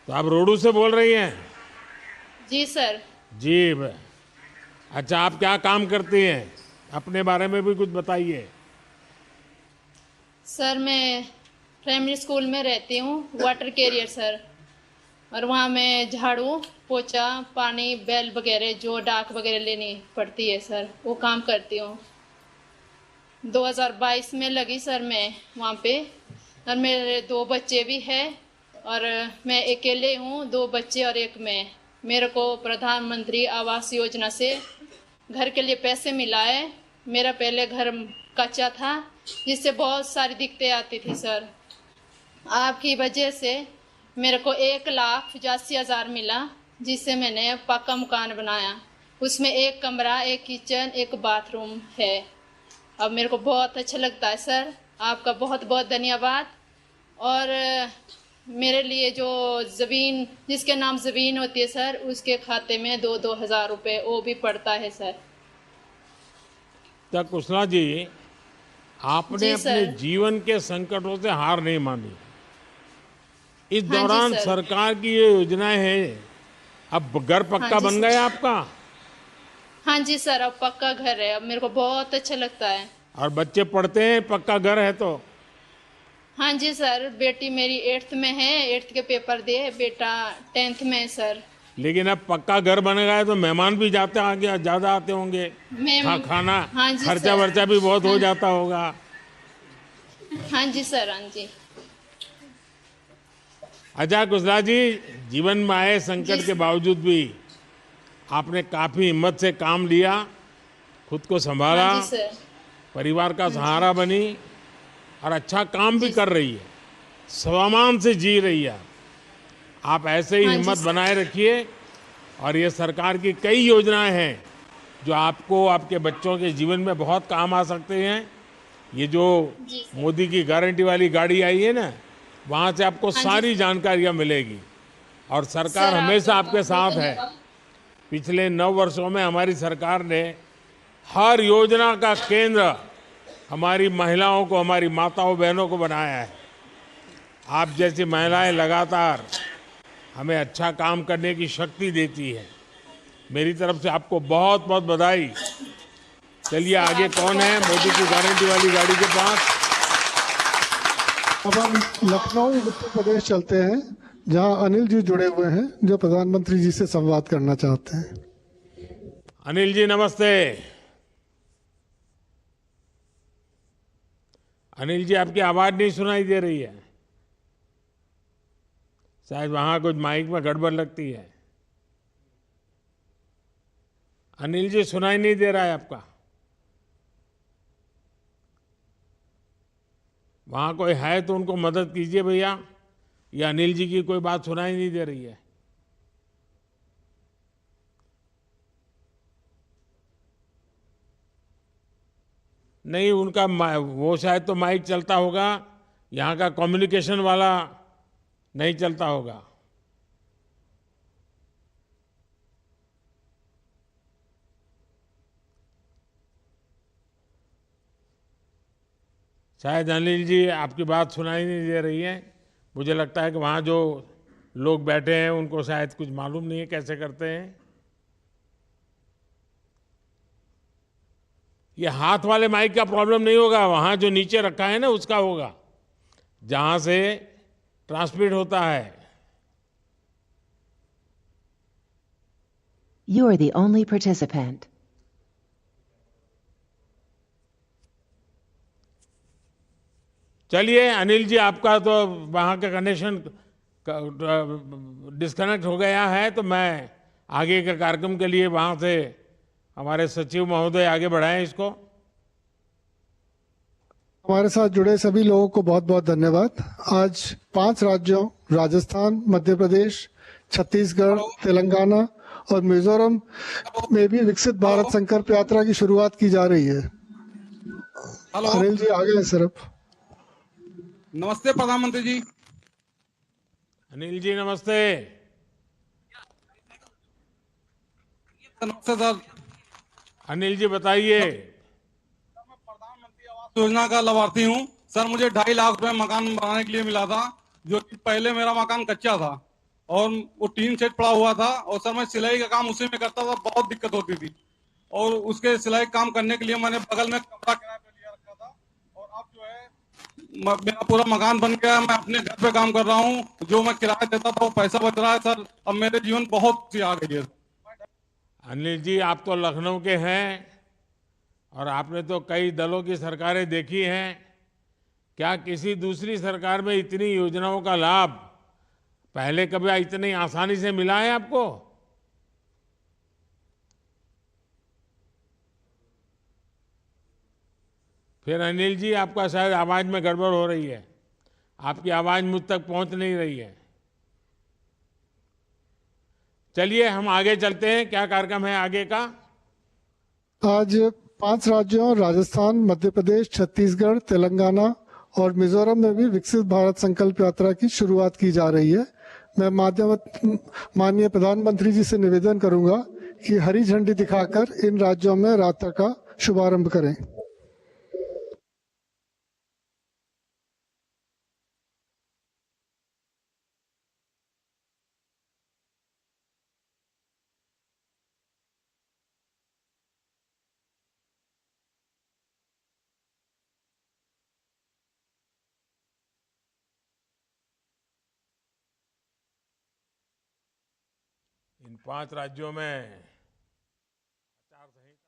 तो आप रोडू से बोल रही हैं?
जी सर।
जी। अच्छा, आप क्या काम करती हैं? अपने बारे में भी कुछ बताइए।
सर मैं प्राइमरी स्कूल में रहती हूँ, वाटर कैरियर सर। और वहाँ मैं झाड़ू पोछा पानी बैल वगैरह जो डाक वगैरह लेनी पड़ती है सर, वो काम करती हूँ। 2022 में लगी सर मैं वहाँ पे। और मेरे 2 बच्चे भी हैं और मैं अकेले हूँ, 2 बच्चे और एक मैं। मेरे को प्रधानमंत्री आवास योजना से घर के लिए पैसे मिला है। मेरा पहले घर कच्चा था जिससे बहुत सारी दिक्कतें आती थी सर। आपकी वजह से मेरे को 1,85,000 मिला जिससे मैंने पक्का मकान बनाया। उसमें 1 कमरा, 1 किचन, 1 बाथरूम है। अब मेरे को बहुत अच्छा लगता है सर। आपका बहुत बहुत धन्यवाद। और मेरे लिए जो ज़मीन जिसके नाम ज़मीन होती है सर, उसके खाते में 2-2 हज़ार रुपये वो भी पड़ता है सर।
तो कुशला जी, आपने
जी
अपने
सर।
जीवन के संकटों से हार नहीं मानी। इस
हाँ जी
दौरान
सर।
सरकार की ये योजनाएं हैं। अब घर पक्का
हाँ जी
बन
सर।
गया आपका?
हाँ जी सर, अब पक्का घर है। अब मेरे को बहुत अच्छा लगता है।
और बच्चे पढ़ते हैं? पक्का घर है तो?
हाँ जी सर, बेटी मेरी 8th में है, 8th के पेपर दिए। बेटा 10th में है सर।
लेकिन अब पक्का घर बन गया है तो मेहमान भी जाते आगे ज्यादा आते होंगे। खाना
हाँ जी
खर्चा
सर।
वर्चा भी बहुत हो जाता होगा।
हाँ जी सर। हाँ जी।
अच्छा कुशला जी, जीवन में आए संकट के बावजूद भी आपने काफी हिम्मत से काम लिया, खुद को संभाला,
हाँ जी सर।
परिवार का सहारा बनी और अच्छा काम भी कर रही है, स्वाभिमान से जी रही है। आप ऐसे ही
हाँ जी
हिम्मत
सर।
बनाए रखिए। और ये सरकार की कई योजनाएं हैं जो आपको आपके बच्चों के जीवन में बहुत काम आ सकते हैं। ये जो मोदी की गारंटी वाली गाड़ी आई है ना, वहाँ से आपको सारी जानकारियाँ मिलेगी। और सरकार
सर,
हमेशा
आपका
आपके साथ
बहुत
है।
धन्यवाद।
पिछले 9 वर्षों में हमारी सरकार ने हर योजना का केंद्र हमारी महिलाओं को, हमारी माताओं बहनों को बनाया है। आप जैसी महिलाएं लगातार हमें अच्छा काम करने की शक्ति देती है। मेरी तरफ से आपको बहुत बहुत बधाई। चलिए आगे कौन है मोदी की गारंटी वाली गाड़ी के पास?
अब हम लखनऊ उत्तर प्रदेश चलते हैं जहां अनिल जी जुड़े हुए हैं जो प्रधानमंत्री जी से संवाद करना चाहते हैं।
अनिल जी नमस्ते। अनिल जी, आपकी आवाज नहीं सुनाई दे रही है। शायद वहां कुछ माइक में गड़बड़ लगती है। अनिल जी सुनाई नहीं दे रहा है आपका। वहां कोई है तो उनको मदद कीजिए भैया। या अनिल जी की कोई बात सुनाई नहीं दे रही है। नहीं, उनका वो शायद तो माइक चलता होगा, यहाँ का कम्युनिकेशन वाला नहीं चलता होगा। शायद अनिल जी आपकी बात सुनाई नहीं दे रही है। मुझे लगता है कि वहाँ जो लोग बैठे हैं उनको शायद कुछ मालूम नहीं है कैसे करते हैं। ये हाथ वाले माइक का प्रॉब्लम नहीं होगा, वहाँ जो नीचे रखा है ना उसका होगा, जहाँ से ट्रांसमिट होता है।
You are the only participant.
चलिए अनिल जी, आपका तो वहाँ का कनेक्शन डिस्कनेक्ट हो गया है, तो मैं आगे के कार्यक्रम के लिए वहाँ से हमारे सचिव महोदय आगे बढ़ाएं इसको।
हमारे साथ जुड़े सभी लोगों को बहुत बहुत धन्यवाद। आज 5 राज्यों राजस्थान, मध्य प्रदेश, छत्तीसगढ़, तेलंगाना और मिजोरम में भी विकसित भारत संकल्प यात्रा की शुरुआत की जा रही है। अनिल जी आ गए सर। अब
नमस्ते प्रधानमंत्री जी।
अनिल जी नमस्ते।
नमस्ते सर।
अनिल जी बताइए।
योजना का लाभार्थी हूँ सर। मुझे 2.5 लाख रुपए मकान बनाने के लिए मिला था, जो कि पहले मेरा मकान कच्चा था और वो टीन सेट पड़ा हुआ था। और सर मैं सिलाई का काम उसी में करता था, बहुत दिक्कत होती थी। और उसके सिलाई काम करने के लिए मैंने बगल में कमरा किराए पे लिया रखा था। और अब जो है मेरा पूरा मकान बन गया, मैं अपने घर पे काम कर रहा हूँ। जो मैं किराया देता था वो पैसा बच रहा है सर। अब मेरे जीवन बहुत सी आ गई है।
अनिल जी आप तो लखनऊ के हैं और आपने तो कई दलों की सरकारें देखी हैं। क्या किसी दूसरी सरकार में इतनी योजनाओं का लाभ पहले कभी इतनी आसानी से मिला है आपको? फिर अनिल जी आपका शायद आवाज में गड़बड़ हो रही है, आपकी आवाज मुझ तक पहुंच नहीं रही है। चलिए हम आगे चलते हैं, क्या कार्यक्रम है आगे का?
आज 5 राज्यों राजस्थान, मध्य प्रदेश, छत्तीसगढ़, तेलंगाना और मिजोरम में भी विकसित भारत संकल्प यात्रा की शुरुआत की जा रही है। मैं माननीय प्रधानमंत्री जी से निवेदन करूंगा कि हरी झंडी दिखाकर इन राज्यों में यात्रा का शुभारंभ करें।
इन 5 राज्यों में आचार संहिता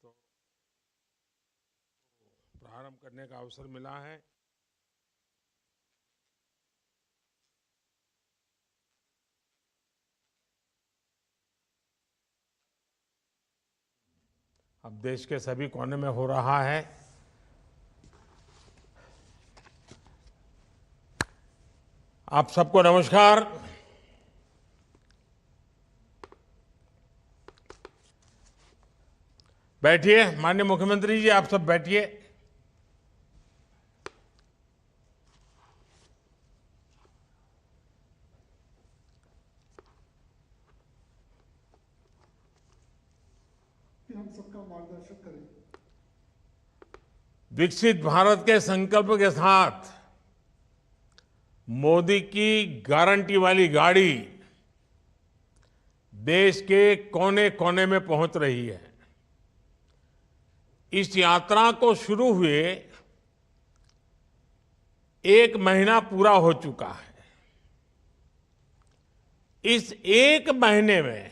तो प्रारंभ करने का अवसर मिला है। अब देश के सभी कोने में हो रहा है। आप सबको नमस्कार। बैठिए। माननीय मुख्यमंत्री जी आप सब बैठिए।
हम सबका मार्गदर्शन करें।
विकसित भारत के संकल्प के साथ मोदी की गारंटी वाली गाड़ी देश के कोने कोने में पहुंच रही है। इस यात्रा को शुरू हुए 1 महीना पूरा हो चुका है। इस 1 महीने में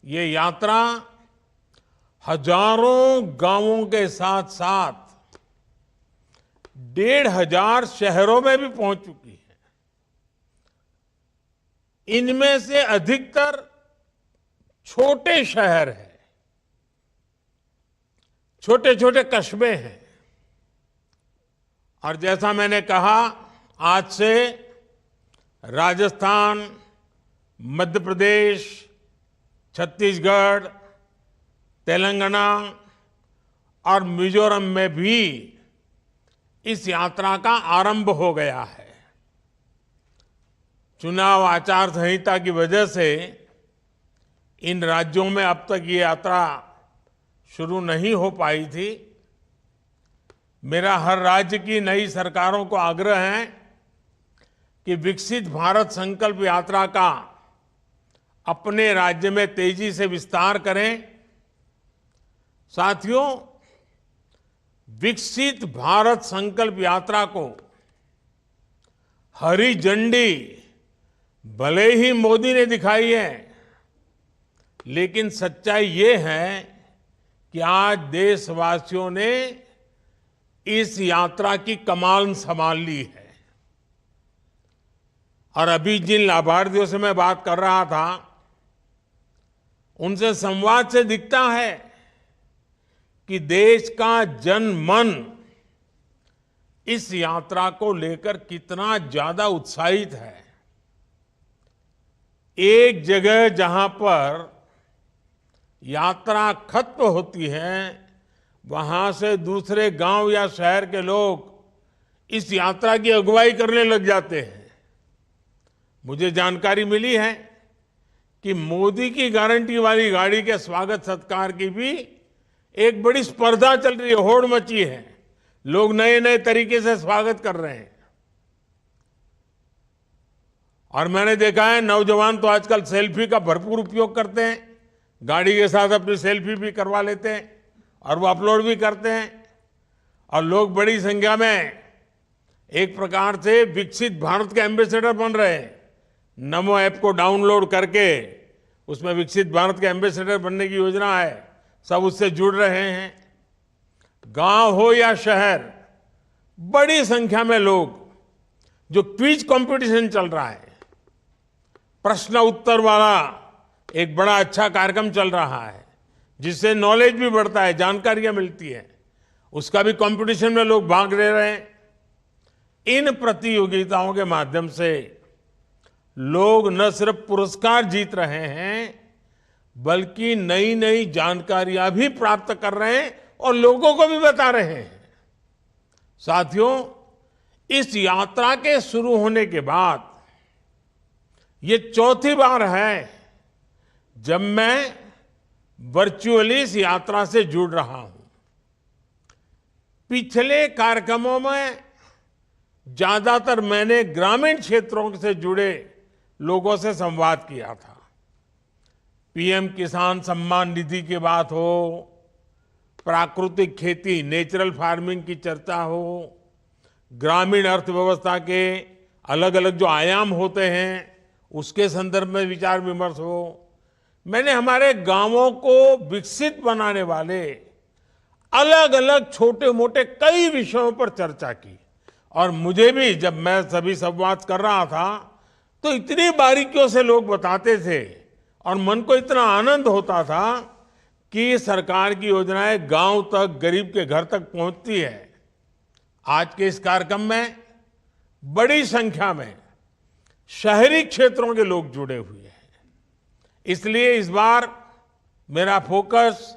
ये यात्रा हजारों गांवों के साथ साथ 1,500 शहरों में भी पहुंच चुकी है। इनमें से अधिकतर छोटे शहर हैं, छोटे छोटे कस्बे हैं। और जैसा मैंने कहा, आज से राजस्थान, मध्य प्रदेश, छत्तीसगढ़, तेलंगाना और मिजोरम में भी इस यात्रा का आरंभ हो गया है। चुनाव आचार संहिता की वजह से इन राज्यों में अब तक ये यात्रा शुरू नहीं हो पाई थी। मेरा हर राज्य की नई सरकारों को आग्रह है कि विकसित भारत संकल्प यात्रा का अपने राज्य में तेजी से विस्तार करें। साथियों, विकसित भारत संकल्प यात्रा को हरी झंडी भले ही मोदी ने दिखाई है, लेकिन सच्चाई ये है कि आज देशवासियों ने इस यात्रा की कमान संभाल ली है। और अभी जिन लाभार्थियों से मैं बात कर रहा था, उनसे संवाद से दिखता है कि देश का जन मन इस यात्रा को लेकर कितना ज्यादा उत्साहित है। एक जगह जहां पर यात्रा खत्म होती है, वहां से दूसरे गांव या शहर के लोग इस यात्रा की अगुवाई करने लग जाते हैं। मुझे जानकारी मिली है कि मोदी की गारंटी वाली गाड़ी के स्वागत सत्कार की भी एक बड़ी स्पर्धा चल रही है, होड़ मची है। लोग नए नए तरीके से स्वागत कर रहे हैं। और मैंने देखा है नौजवान तो आजकल सेल्फी का भरपूर उपयोग करते हैं, गाड़ी के साथ अपनी सेल्फी भी करवा लेते हैं और वो अपलोड भी करते हैं। और लोग बड़ी संख्या में एक प्रकार से विकसित भारत के एम्बेसडर बन रहे हैं। नमो ऐप को डाउनलोड करके उसमें विकसित भारत के एम्बेसडर बनने की योजना है, सब उससे जुड़ रहे हैं। गांव हो या शहर, बड़ी संख्या में लोग, जो क्विज कंपटीशन चल रहा है, प्रश्न उत्तर वाला एक बड़ा अच्छा कार्यक्रम चल रहा है, जिससे नॉलेज भी बढ़ता है, जानकारियां मिलती है, उसका भी कंपटीशन में लोग भाग ले रहे हैं। इन प्रतियोगिताओं के माध्यम से लोग न सिर्फ पुरस्कार जीत रहे हैं, बल्कि नई नई जानकारियां भी प्राप्त कर रहे हैं और लोगों को भी बता रहे हैं। साथियों, इस यात्रा के शुरू होने के बाद ये चौथी बार है जब मैं वर्चुअली इस यात्रा से जुड़ रहा हूं। पिछले कार्यक्रमों में ज्यादातर मैंने ग्रामीण क्षेत्रों से जुड़े लोगों से संवाद किया था। पीएम किसान सम्मान निधि की बात हो, प्राकृतिक खेती नेचुरल फार्मिंग की चर्चा हो, ग्रामीण अर्थव्यवस्था के अलग अलग जो आयाम होते हैं उसके संदर्भ में विचार विमर्श हो। मैंने हमारे गांवों को विकसित बनाने वाले अलग अलग छोटे मोटे कई विषयों पर चर्चा की। और मुझे भी जब मैं सभी संवाद कर रहा था तो इतनी बारीकियों से लोग बताते थे और मन को इतना आनंद होता था कि सरकार की योजनाएं गांव तक, गरीब के घर तक पहुंचती है। आज के इस कार्यक्रम में बड़ी संख्या में शहरी क्षेत्रों के लोग जुड़े हुए हैं, इसलिए इस बार मेरा फोकस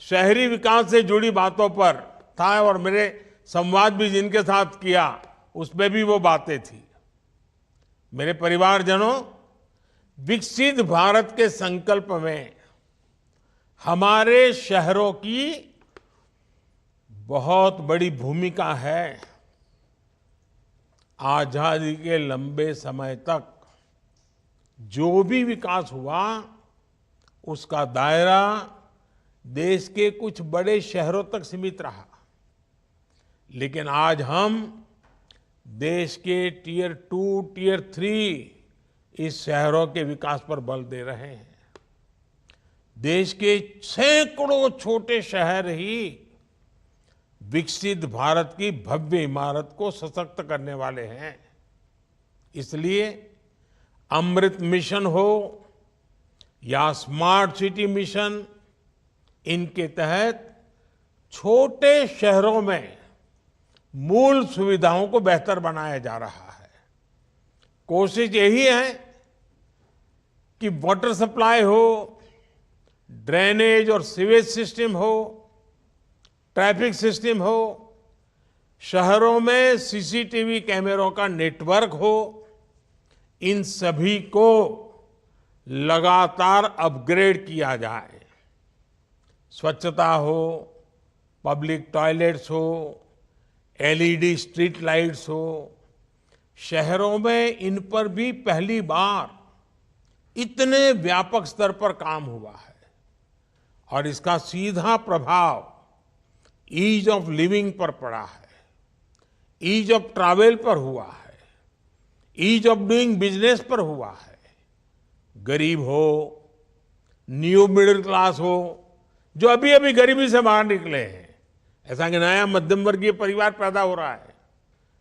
शहरी विकास से जुड़ी बातों पर था और मेरे संवाद भी जिनके साथ किया उसमें भी वो बातें थी। मेरे परिवारजनों, विकसित भारत के संकल्प में हमारे शहरों की बहुत बड़ी भूमिका है। आजादी के लंबे समय तक जो भी विकास हुआ उसका दायरा देश के कुछ बड़े शहरों तक सीमित रहा, लेकिन आज हम देश के टियर 2, टियर 3 इस शहरों के विकास पर बल दे रहे हैं। देश के सैकड़ों छोटे शहर ही विकसित भारत की भव्य इमारत को सशक्त करने वाले हैं। इसलिए अमृत मिशन हो या स्मार्ट सिटी मिशन, इनके तहत छोटे शहरों में मूल सुविधाओं को बेहतर बनाया जा रहा है। कोशिश यही है कि वाटर सप्लाई हो, ड्रेनेज और सीवेज सिस्टम हो, ट्रैफिक सिस्टम हो, शहरों में सीसीटीवी कैमरों का नेटवर्क हो, इन सभी को लगातार अपग्रेड किया जाए। स्वच्छता हो, पब्लिक टॉयलेट्स हो, एलईडी स्ट्रीट लाइट्स हो, शहरों में इन पर भी पहली बार इतने व्यापक स्तर पर काम हुआ है और इसका सीधा प्रभाव ईज ऑफ लिविंग पर पड़ा है, ईज ऑफ ट्रैवल पर हुआ है, ईज ऑफ डूइंग बिजनेस पर हुआ है। गरीब हो, न्यू मिडिल क्लास हो, जो अभी अभी गरीबी से बाहर निकले हैं, ऐसा कि नया मध्यम वर्गीय परिवार पैदा हो रहा है,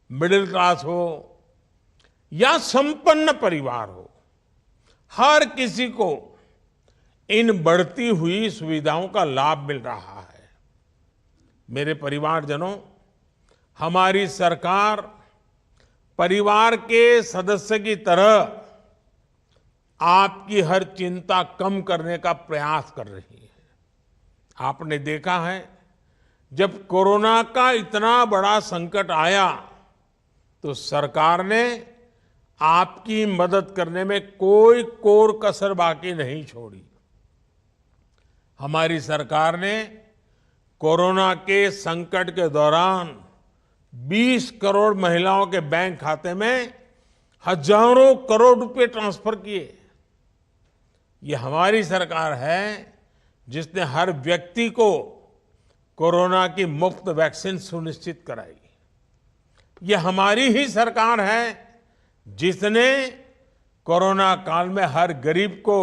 मिडिल क्लास हो या संपन्न परिवार हो, हर किसी को इन बढ़ती हुई सुविधाओं का लाभ मिल रहा है। मेरे परिवारजनों, हमारी सरकार परिवार के सदस्य की तरह आपकी हर चिंता कम करने का प्रयास कर रही है। आपने देखा है, जब कोरोना का इतना बड़ा संकट आया तो सरकार ने आपकी मदद करने में कोई कोर कसर बाकी नहीं छोड़ी। हमारी सरकार ने कोरोना के संकट के दौरान 20 करोड़ महिलाओं के बैंक खाते में हजारों करोड़ रुपए ट्रांसफर किए। ये हमारी सरकार है जिसने हर व्यक्ति को कोरोना की मुफ्त वैक्सीन सुनिश्चित कराई। ये हमारी ही सरकार है जिसने कोरोना काल में हर गरीब को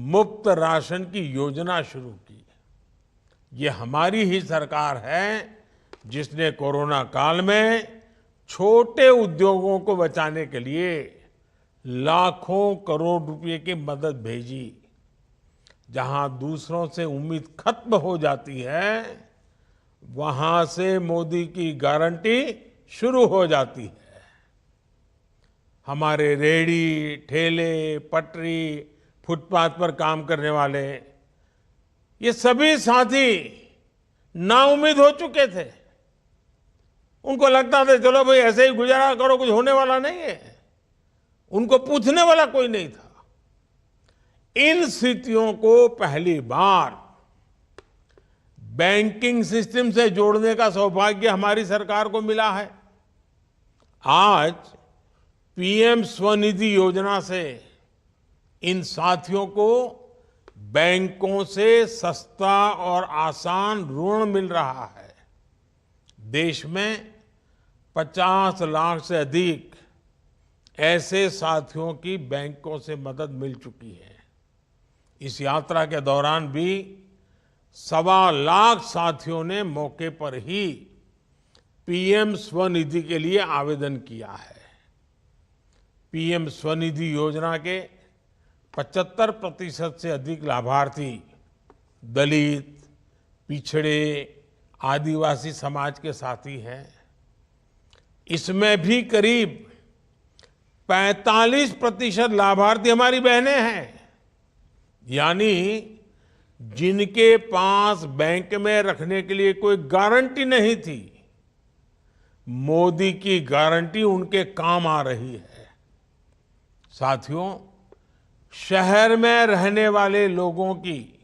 मुफ्त राशन की योजना शुरू की। ये हमारी ही सरकार है जिसने कोरोना काल में छोटे उद्योगों को बचाने के लिए लाखों करोड़ रुपए की मदद भेजी। जहां दूसरों से उम्मीद खत्म हो जाती है, वहां से मोदी की गारंटी शुरू हो जाती है। हमारे रेहड़ी, ठेले, पटरी, फुटपाथ पर काम करने वाले ये सभी साथी नाउम्मीद हो चुके थे। उनको लगता था चलो भाई ऐसे ही गुजारा करो, कुछ होने वाला नहीं है। उनको पूछने वाला कोई नहीं था। इन स्थितियों को पहली बार बैंकिंग सिस्टम से जोड़ने का सौभाग्य हमारी सरकार को मिला है। आज पीएम स्वनिधि योजना से इन साथियों को बैंकों से सस्ता और आसान ऋण मिल रहा है। देश में 50 लाख से अधिक ऐसे साथियों की बैंकों से मदद मिल चुकी है। इस यात्रा के दौरान भी 1.25 लाख साथियों ने मौके पर ही पीएम स्वनिधि के लिए आवेदन किया है। पीएम स्वनिधि योजना के 75% से अधिक लाभार्थी दलित, पिछड़े, आदिवासी समाज के साथी हैं। इसमें भी करीब 45% लाभार्थी हमारी बहनें हैं, यानी जिनके पास बैंक में रखने के लिए कोई गारंटी नहीं थी, मोदी की गारंटी उनके काम आ रही है। साथियों, शहर में रहने वाले लोगों की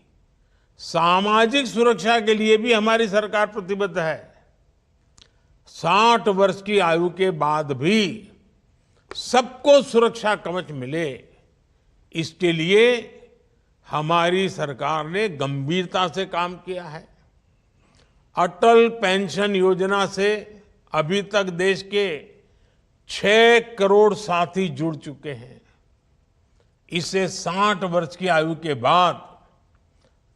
सामाजिक सुरक्षा के लिए भी हमारी सरकार प्रतिबद्ध है। 60 वर्ष की आयु के बाद भी सबको सुरक्षा कवच मिले, इसके लिए हमारी सरकार ने गंभीरता से काम किया है। अटल पेंशन योजना से अभी तक देश के 6 करोड़ साथी जुड़ चुके हैं। इससे 60 वर्ष की आयु के बाद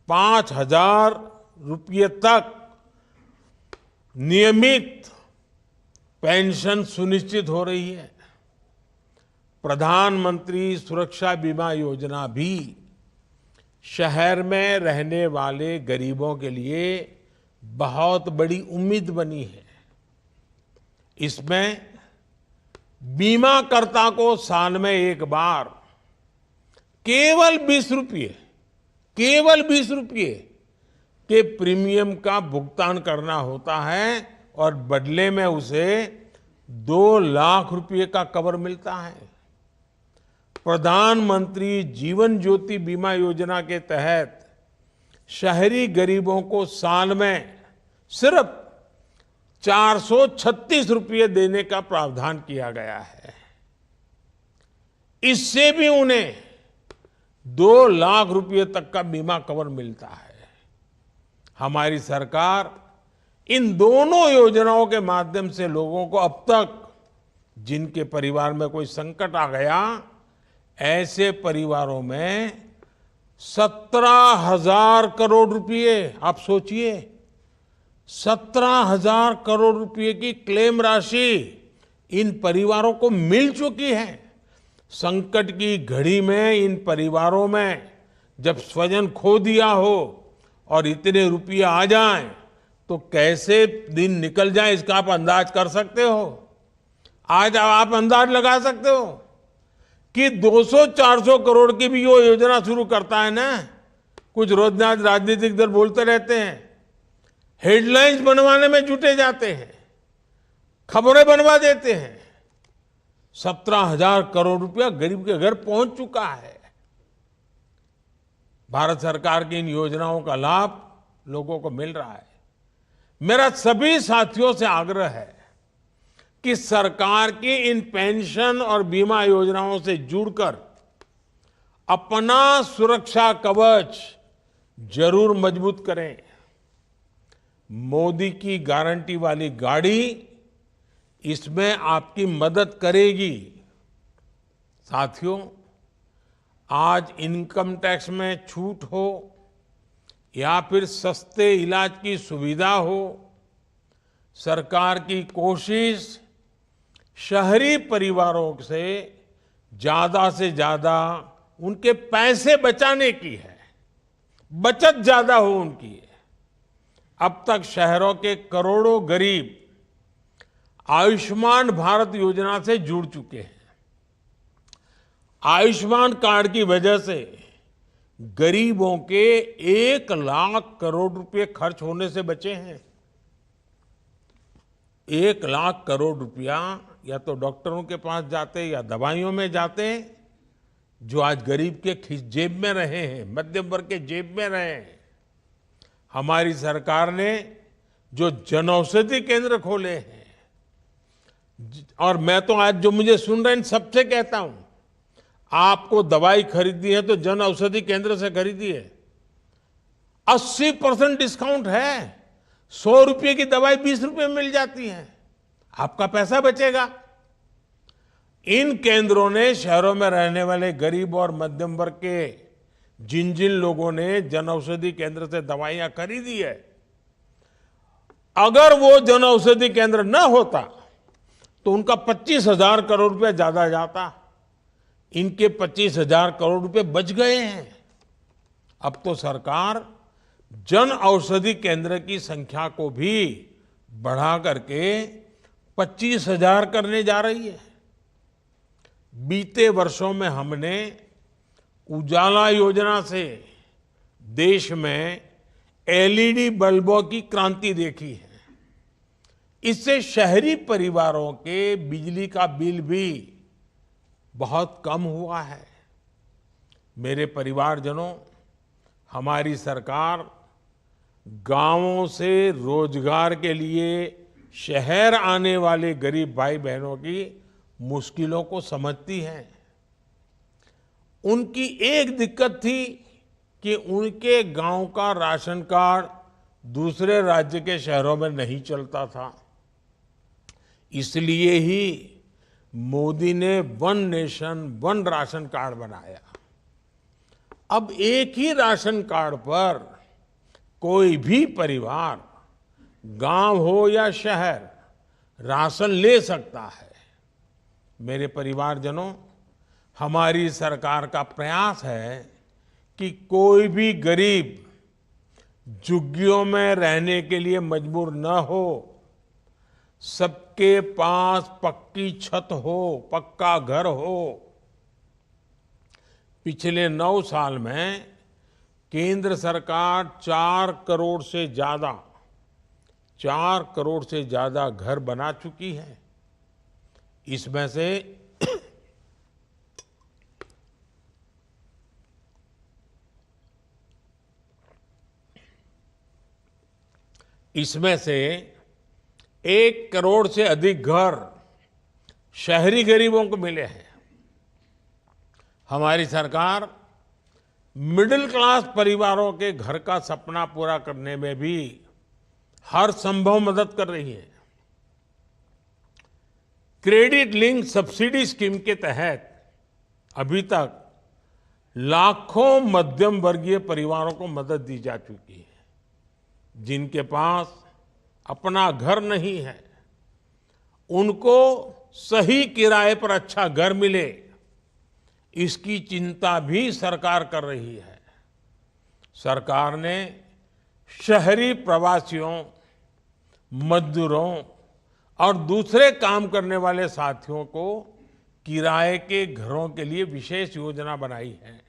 5,000 रुपये तक नियमित पेंशन सुनिश्चित हो रही है। प्रधानमंत्री सुरक्षा बीमा योजना भी शहर में रहने वाले गरीबों के लिए बहुत बड़ी उम्मीद बनी है। इसमें बीमाकर्ता को साल में एक बार केवल 20 रुपये के प्रीमियम का भुगतान करना होता है और बदले में उसे 2 लाख रुपए का कवर मिलता है। प्रधानमंत्री जीवन ज्योति बीमा योजना के तहत शहरी गरीबों को साल में सिर्फ 436 रुपये देने का प्रावधान किया गया है। इससे भी उन्हें 2 लाख रुपये तक का बीमा कवर मिलता है। हमारी सरकार इन दोनों योजनाओं के माध्यम से लोगों को अब तक जिनके परिवार में कोई संकट आ गया, ऐसे परिवारों में 17,000 करोड़ रुपए, आप सोचिए 17,000 करोड़ रुपए की क्लेम राशि इन परिवारों को मिल चुकी है। संकट की घड़ी में इन परिवारों में जब स्वजन खो दिया हो और इतने रुपये आ जाएं, तो कैसे दिन निकल जाए इसका आप अंदाज कर सकते हो। आज आप अंदाज लगा सकते हो कि 200-400 करोड़ की भी वो योजना शुरू करता है ना, कुछ रोजना राजनीतिक दल बोलते रहते हैं, हेडलाइंस बनवाने में जुटे जाते हैं, खबरें बनवा देते हैं। 17,000 करोड़ रुपया गरीब के घर पहुंच चुका है। भारत सरकार की इन योजनाओं का लाभ लोगों को मिल रहा है। मेरा सभी साथियों से आग्रह है कि सरकार की इन पेंशन और बीमा योजनाओं से जुड़कर अपना सुरक्षा कवच जरूर मजबूत करें। मोदी की गारंटी वाली गाड़ी इसमें आपकी मदद करेगी। साथियों, आज इनकम टैक्स में छूट हो या फिर सस्ते इलाज की सुविधा हो, सरकार की कोशिश शहरी परिवारों से ज्यादा उनके पैसे बचाने की है, बचत ज्यादा हो उनकी। अब तक शहरों के करोड़ों गरीब आयुष्मान भारत योजना से जुड़ चुके हैं। आयुष्मान कार्ड की वजह से गरीबों के 1 लाख करोड़ रुपए खर्च होने से बचे हैं। 1 लाख करोड़ रुपया या तो डॉक्टरों के पास जाते या दवाइयों में जाते, जो आज गरीब के जेब में रहे हैं, मध्यम वर्ग के जेब में रहे हैं। हमारी सरकार ने जो जनऔषधि केंद्र खोले हैं, और मैं तो आज जो मुझे सुन रहे हैं सबसे कहता हूं, आपको दवाई खरीदनी है तो जन औषधि केंद्र से खरीदिए। 80% डिस्काउंट है। 100 रुपये की दवाई 20 रुपये में मिल जाती है, आपका पैसा बचेगा। इन केंद्रों ने शहरों में रहने वाले गरीब और मध्यम वर्ग के जिन जिन लोगों ने जन औषधि केंद्र से दवाइयां खरीदी है, अगर वो जन औषधि केंद्र न होता तो उनका 25,000 करोड़ रुपया ज्यादा जाता। इनके 25,000 करोड़ रुपए बच गए हैं। अब तो सरकार जन औषधि केंद्र की संख्या को भी बढ़ा करके 25,000 करने जा रही है। बीते वर्षों में हमने उजाला योजना से देश में एलईडी बल्बों की क्रांति देखी है। इससे शहरी परिवारों के बिजली का बिल भी बहुत कम हुआ है। मेरे परिवारजनों, हमारी सरकार गांवों से रोजगार के लिए शहर आने वाले गरीब भाई बहनों की मुश्किलों को समझती है। उनकी एक दिक्कत थी कि उनके गांव का राशन कार्ड दूसरे राज्य के शहरों में नहीं चलता था। इसलिए ही मोदी ने 1 नेशन 1 राशन कार्ड बनाया। अब एक ही राशन कार्ड पर कोई भी परिवार, गांव हो या शहर, राशन ले सकता है। मेरे परिवारजनों, हमारी सरकार का प्रयास है कि कोई भी गरीब झुग्गियों में रहने के लिए मजबूर न हो, सबके पास पक्की छत हो, पक्का घर हो। पिछले 9 साल में केंद्र सरकार 4 करोड़ से ज्यादा घर बना चुकी है। इसमें से 1 करोड़ से अधिक घर शहरी गरीबों को मिले हैं। हमारी सरकार मिडिल क्लास परिवारों के घर का सपना पूरा करने में भी हर संभव मदद कर रही है। क्रेडिट लिंक सब्सिडी स्कीम के तहत अभी तक लाखों मध्यम वर्गीय परिवारों को मदद दी जा चुकी है। जिनके पास अपना घर नहीं है, उनको सही किराए पर अच्छा घर मिले, इसकी चिंता भी सरकार कर रही है। सरकार ने शहरी प्रवासियों, मजदूरों और दूसरे काम करने वाले साथियों को किराए के घरों के लिए विशेष योजना बनाई है।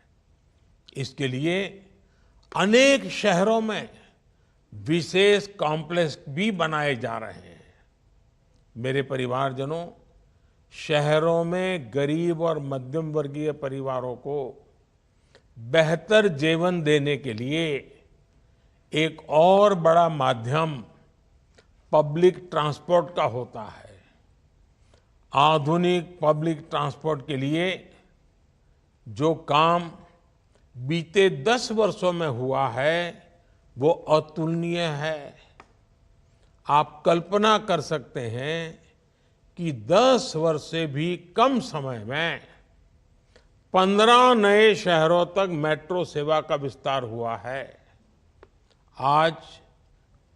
इसके लिए अनेक शहरों में विशेष कॉम्प्लेक्स भी बनाए जा रहे हैं। मेरे परिवारजनों, शहरों में गरीब और मध्यम वर्गीय परिवारों को बेहतर जीवन देने के लिए एक और बड़ा माध्यम पब्लिक ट्रांसपोर्ट का होता है। आधुनिक पब्लिक ट्रांसपोर्ट के लिए जो काम बीते 10 वर्षों में हुआ है वो अतुलनीय है। आप कल्पना कर सकते हैं कि 10 वर्ष से भी कम समय में 15 नए शहरों तक मेट्रो सेवा का विस्तार हुआ है। आज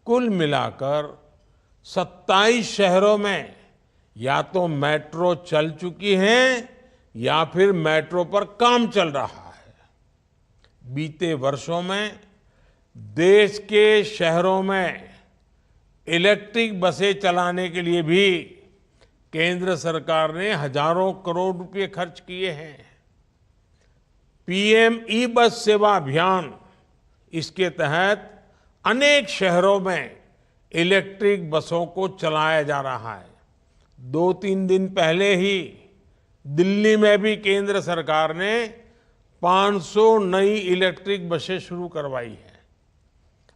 कुल मिलाकर 27 शहरों में या तो मेट्रो चल चुकी है या फिर मेट्रो पर काम चल रहा है। बीते वर्षों में देश के शहरों में इलेक्ट्रिक बसें चलाने के लिए भी केंद्र सरकार ने हजारों करोड़ रुपए खर्च किए हैं। पीएम ई बस सेवा अभियान, इसके तहत अनेक शहरों में इलेक्ट्रिक बसों को चलाया जा रहा है। 2-3 दिन पहले ही दिल्ली में भी केंद्र सरकार ने 500 नई इलेक्ट्रिक बसें शुरू करवाई है।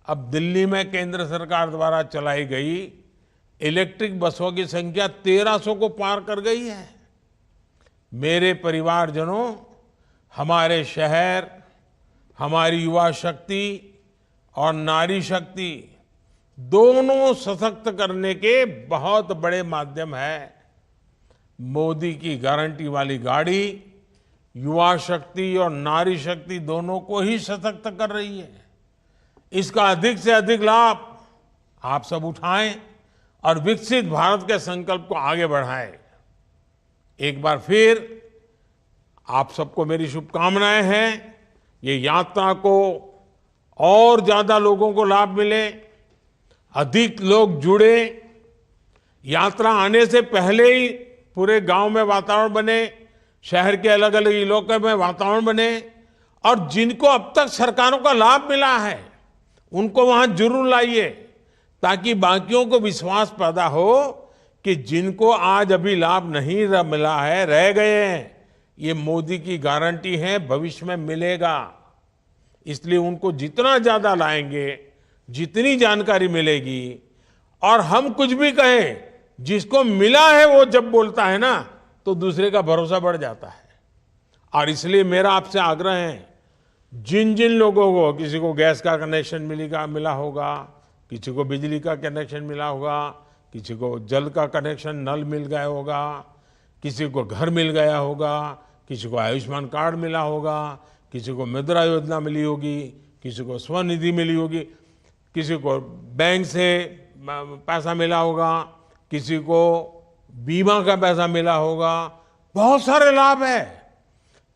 अब दिल्ली में केंद्र सरकार द्वारा चलाई गई इलेक्ट्रिक बसों की संख्या 1300 को पार कर गई है। मेरे परिवारजनों, हमारे शहर, हमारी युवा शक्ति और नारी शक्ति दोनों सशक्त करने के बहुत बड़े माध्यम है। मोदी की गारंटी वाली गाड़ी युवा शक्ति और नारी शक्ति दोनों को ही सशक्त कर रही है। इसका अधिक से अधिक लाभ आप सब उठाएं और विकसित भारत के संकल्प को आगे बढ़ाएं। एक बार फिर आप सबको मेरी शुभकामनाएं हैं। ये यात्रा को और ज्यादा लोगों को लाभ मिले, अधिक लोग जुड़े, यात्रा आने से पहले ही पूरे गांव में वातावरण बने, शहर के अलग अलग इलाकों में वातावरण बने, और जिनको अब तक सरकारों का लाभ मिला है उनको वहां जरूर लाइए, ताकि बाकियों को विश्वास पैदा हो कि जिनको आज अभी लाभ नहीं मिला है, रह गए हैं, ये मोदी की गारंटी है, भविष्य में मिलेगा। इसलिए उनको जितना ज्यादा लाएंगे, जितनी जानकारी मिलेगी, और हम कुछ भी कहें, जिसको मिला है वो जब बोलता है ना, तो दूसरे का भरोसा बढ़ जाता है। और इसलिए मेरा आपसे आग्रह है, जिन जिन लोगों को, किसी को गैस का कनेक्शन मिला होगा, किसी को बिजली का कनेक्शन मिला होगा, किसी को जल का कनेक्शन नल मिल गया होगा, किसी को घर मिल गया होगा, किसी को आयुष्मान कार्ड मिला होगा, किसी को मुद्रा योजना मिली होगी, किसी को स्वनिधि मिली होगी, किसी को बैंक से पैसा मिला होगा, किसी को बीमा का पैसा मिला होगा, बहुत सारे लाभ है।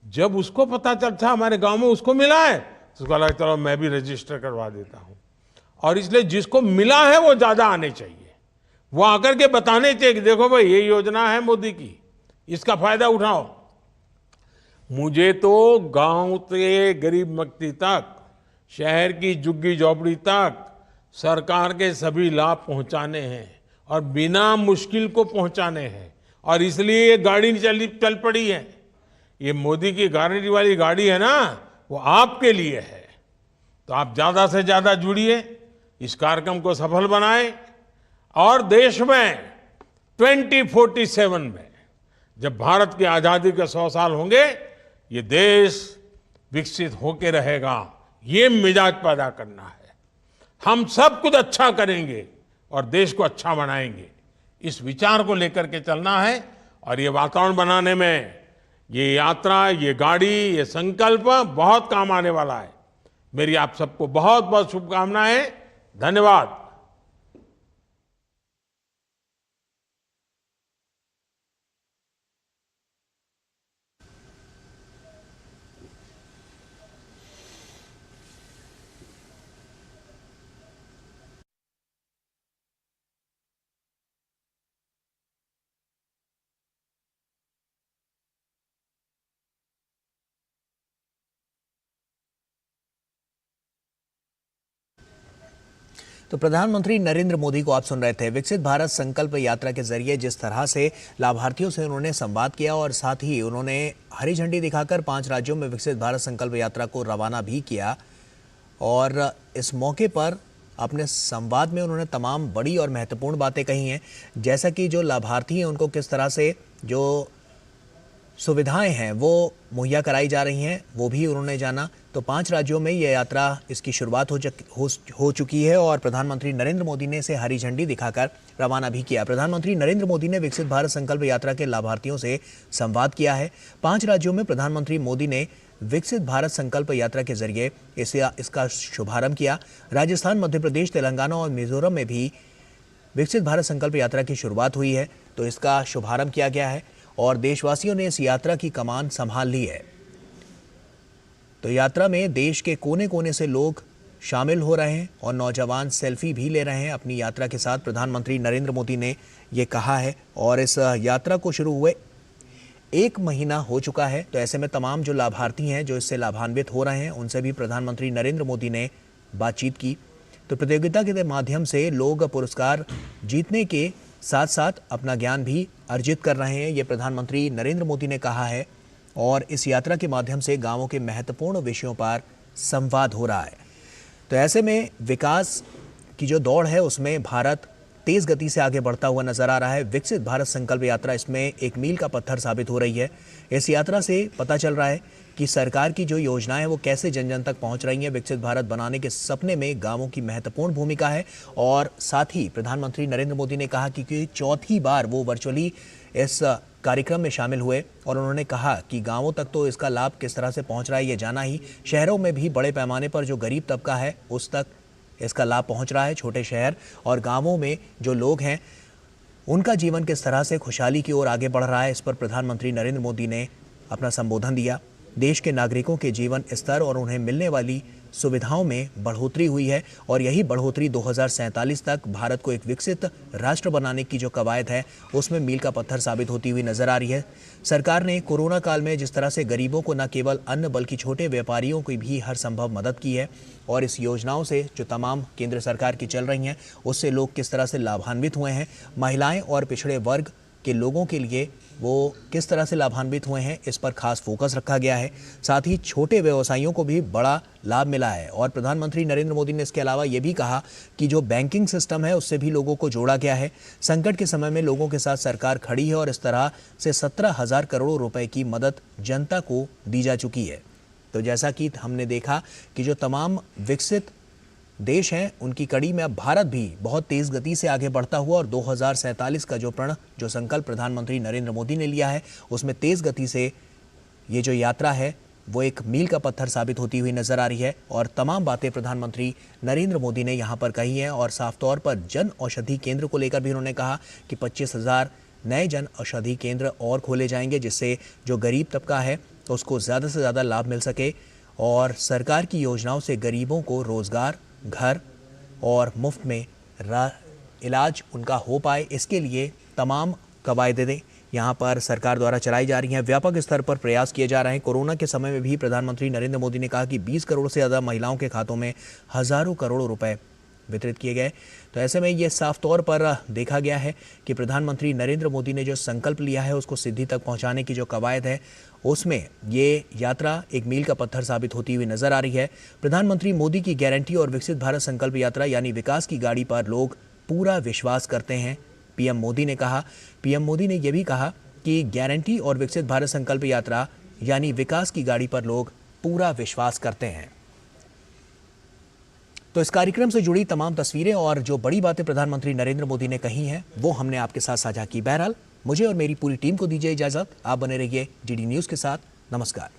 जब उसको पता चलता हमारे गांव में उसको मिला है, तो उसको लगा चलो मैं भी रजिस्टर करवा देता हूं। और इसलिए जिसको मिला है वो ज्यादा आने चाहिए, वो आकर के बताने चाहिए कि देखो भाई ये योजना है मोदी की, इसका फायदा उठाओ। मुझे तो गांव से गरीब व्यक्ति तक, शहर की झुग्गी झोपड़ी तक सरकार के सभी लाभ पहुंचाने हैं और बिना मुश्किल को पहुंचाने हैं। और इसलिए ये गाड़ी चल पड़ी है। ये मोदी की गारंटी वाली गाड़ी है ना, वो आपके लिए है। तो आप ज्यादा से ज्यादा जुड़िए, इस कार्यक्रम को सफल बनाएं, और देश में 2047 में जब भारत की आजादी के 100 साल होंगे, ये देश विकसित होके रहेगा। ये मिजाज पैदा करना है। हम सब कुछ अच्छा करेंगे और देश को अच्छा बनाएंगे, इस विचार को लेकर के चलना है। और ये वातावरण बनाने में ये यात्रा, ये गाड़ी, ये संकल्प बहुत काम आने वाला है। मेरी आप सबको बहुत बहुत शुभकामनाएं। धन्यवाद।
तो प्रधानमंत्री नरेंद्र मोदी को आप सुन रहे थे। विकसित भारत संकल्प यात्रा के जरिए जिस तरह से लाभार्थियों से उन्होंने संवाद किया और साथ ही उन्होंने हरी झंडी दिखाकर 5 राज्यों में विकसित भारत संकल्प यात्रा को रवाना भी किया और इस मौके पर अपने संवाद में उन्होंने तमाम बड़ी और महत्वपूर्ण बातें कही हैं, जैसा कि जो लाभार्थी हैं उनको किस तरह से जो सुविधाएं हैं वो मुहैया कराई जा रही हैं वो भी उन्होंने जाना। तो 5 राज्यों में ये यात्रा इसकी शुरुआत हो चुकी है और प्रधानमंत्री नरेंद्र मोदी ने इसे हरी झंडी दिखाकर रवाना भी किया। प्रधानमंत्री नरेंद्र मोदी ने विकसित भारत संकल्प यात्रा के लाभार्थियों से संवाद किया है। 5 राज्यों में प्रधानमंत्री मोदी ने विकसित भारत संकल्प यात्रा के जरिए इसका शुभारंभ किया। राजस्थान, मध्य प्रदेश, तेलंगाना और मिजोरम में भी विकसित भारत संकल्प यात्रा की शुरुआत हुई है, तो इसका शुभारंभ किया गया है और देशवासियों ने इस यात्रा की कमान संभाल ली है। तो यात्रा में देश के कोने कोने से लोग शामिल हो रहे हैं और नौजवान सेल्फी भी ले रहे हैं अपनी यात्रा के साथ। प्रधानमंत्री नरेंद्र मोदी ने ये कहा है और इस यात्रा को शुरू हुए 1 महीना हो चुका है। तो ऐसे में तमाम जो लाभार्थी हैं जो इससे लाभान्वित हो रहे हैं उनसे भी प्रधानमंत्री नरेंद्र मोदी ने बातचीत की। तो प्रतियोगिता के माध्यम से लोग पुरस्कार जीतने के साथ साथ अपना ज्ञान भी अर्जित कर रहे हैं, ये प्रधानमंत्री नरेंद्र मोदी ने कहा है और इस यात्रा के माध्यम से गांवों के महत्वपूर्ण विषयों पर संवाद हो रहा है। तो ऐसे में विकास की जो दौड़ है उसमें भारत तेज गति से आगे बढ़ता हुआ नजर आ रहा है। विकसित भारत संकल्प यात्रा इसमें एक मील का पत्थर साबित हो रही है। इस यात्रा से पता चल रहा है कि सरकार की जो योजनाएं हैं वो कैसे जन जन तक पहुंच रही हैं। विकसित भारत बनाने के सपने में गांवों की महत्वपूर्ण भूमिका है और साथ ही प्रधानमंत्री नरेंद्र मोदी ने कहा कि 4थी बार वो वर्चुअली इस कार्यक्रम में शामिल हुए और उन्होंने कहा कि गांवों तक तो इसका लाभ किस तरह से पहुंच रहा है ये जाना ही, शहरों में भी बड़े पैमाने पर जो गरीब तबका है उस तक इसका लाभ पहुंच रहा है। छोटे शहर और गांवों में जो लोग हैं उनका जीवन किस तरह से खुशहाली की ओर आगे बढ़ रहा है, इस पर प्रधानमंत्री नरेंद्र मोदी ने अपना संबोधन दिया। देश के नागरिकों के जीवन स्तर और उन्हें मिलने वाली सुविधाओं में बढ़ोतरी हुई है और यही बढ़ोतरी 2047 तक भारत को एक विकसित राष्ट्र बनाने की जो कवायद है उसमें मील का पत्थर साबित होती हुई नजर आ रही है। सरकार ने कोरोना काल में जिस तरह से गरीबों को न केवल अन्न बल्कि छोटे व्यापारियों की भी हर संभव मदद की है और इस योजनाओं से जो तमाम केंद्र सरकार की चल रही हैं उससे लोग किस तरह से लाभान्वित हुए हैं, महिलाएं और पिछड़े वर्ग के लोगों के लिए वो किस तरह से लाभान्वित हुए हैं, इस पर खास फोकस रखा गया है। साथ ही छोटे व्यवसायियों को भी बड़ा लाभ मिला है और प्रधानमंत्री नरेंद्र मोदी ने इसके अलावा ये भी कहा कि जो बैंकिंग सिस्टम है उससे भी लोगों को जोड़ा गया है। संकट के समय में लोगों के साथ सरकार खड़ी है और इस तरह से 17,000 करोड़ रुपए की मदद जनता को दी जा चुकी है। तो जैसा कि हमने देखा कि जो तमाम विकसित देश हैं उनकी कड़ी में अब भारत भी बहुत तेज गति से आगे बढ़ता हुआ और 2047 का जो संकल्प प्रधानमंत्री नरेंद्र मोदी ने लिया है उसमें तेज गति से ये जो यात्रा है वो एक मील का पत्थर साबित होती हुई नजर आ रही है और तमाम बातें प्रधानमंत्री नरेंद्र मोदी ने यहाँ पर कही हैं और साफ तौर पर जन औषधि केंद्र को लेकर भी उन्होंने कहा कि 25,000 नए जन औषधि केंद्र और खोले जाएंगे जिससे जो गरीब तबका है उसको ज़्यादा से ज़्यादा लाभ मिल सके और सरकार की योजनाओं से गरीबों को रोजगार, घर और मुफ्त में इलाज उनका हो पाए, इसके लिए तमाम कवायदें यहाँ पर सरकार द्वारा चलाई जा रही हैं। व्यापक स्तर पर प्रयास किए जा रहे हैं। कोरोना के समय में भी प्रधानमंत्री नरेंद्र मोदी ने कहा कि 20 करोड़ से ज़्यादा महिलाओं के खातों में हज़ारों करोड़ रुपए वितरित किए गए। तो ऐसे में ये साफ तौर पर देखा गया है कि प्रधानमंत्री नरेंद्र मोदी ने जो संकल्प लिया है उसको सिद्धि तक पहुंचाने की जो कवायद है उसमें ये यात्रा एक मील का पत्थर साबित होती हुई नजर आ रही है। प्रधानमंत्री मोदी की गारंटी और विकसित भारत संकल्प यात्रा यानी विकास की गाड़ी पर लोग पूरा विश्वास करते हैं, पीएम मोदी ने कहा। पीएम मोदी ने यह भी कहा कि गारंटी और विकसित भारत संकल्प यात्रा यानी विकास की गाड़ी पर लोग पूरा विश्वास करते हैं। तो इस कार्यक्रम से जुड़ी तमाम तस्वीरें और जो बड़ी बातें प्रधानमंत्री नरेंद्र मोदी ने कही हैं वो हमने आपके साथ साझा की। बहरहाल मुझे और मेरी पूरी टीम को दीजिए इजाजत। आप बने रहिए डीडी न्यूज के साथ। नमस्कार।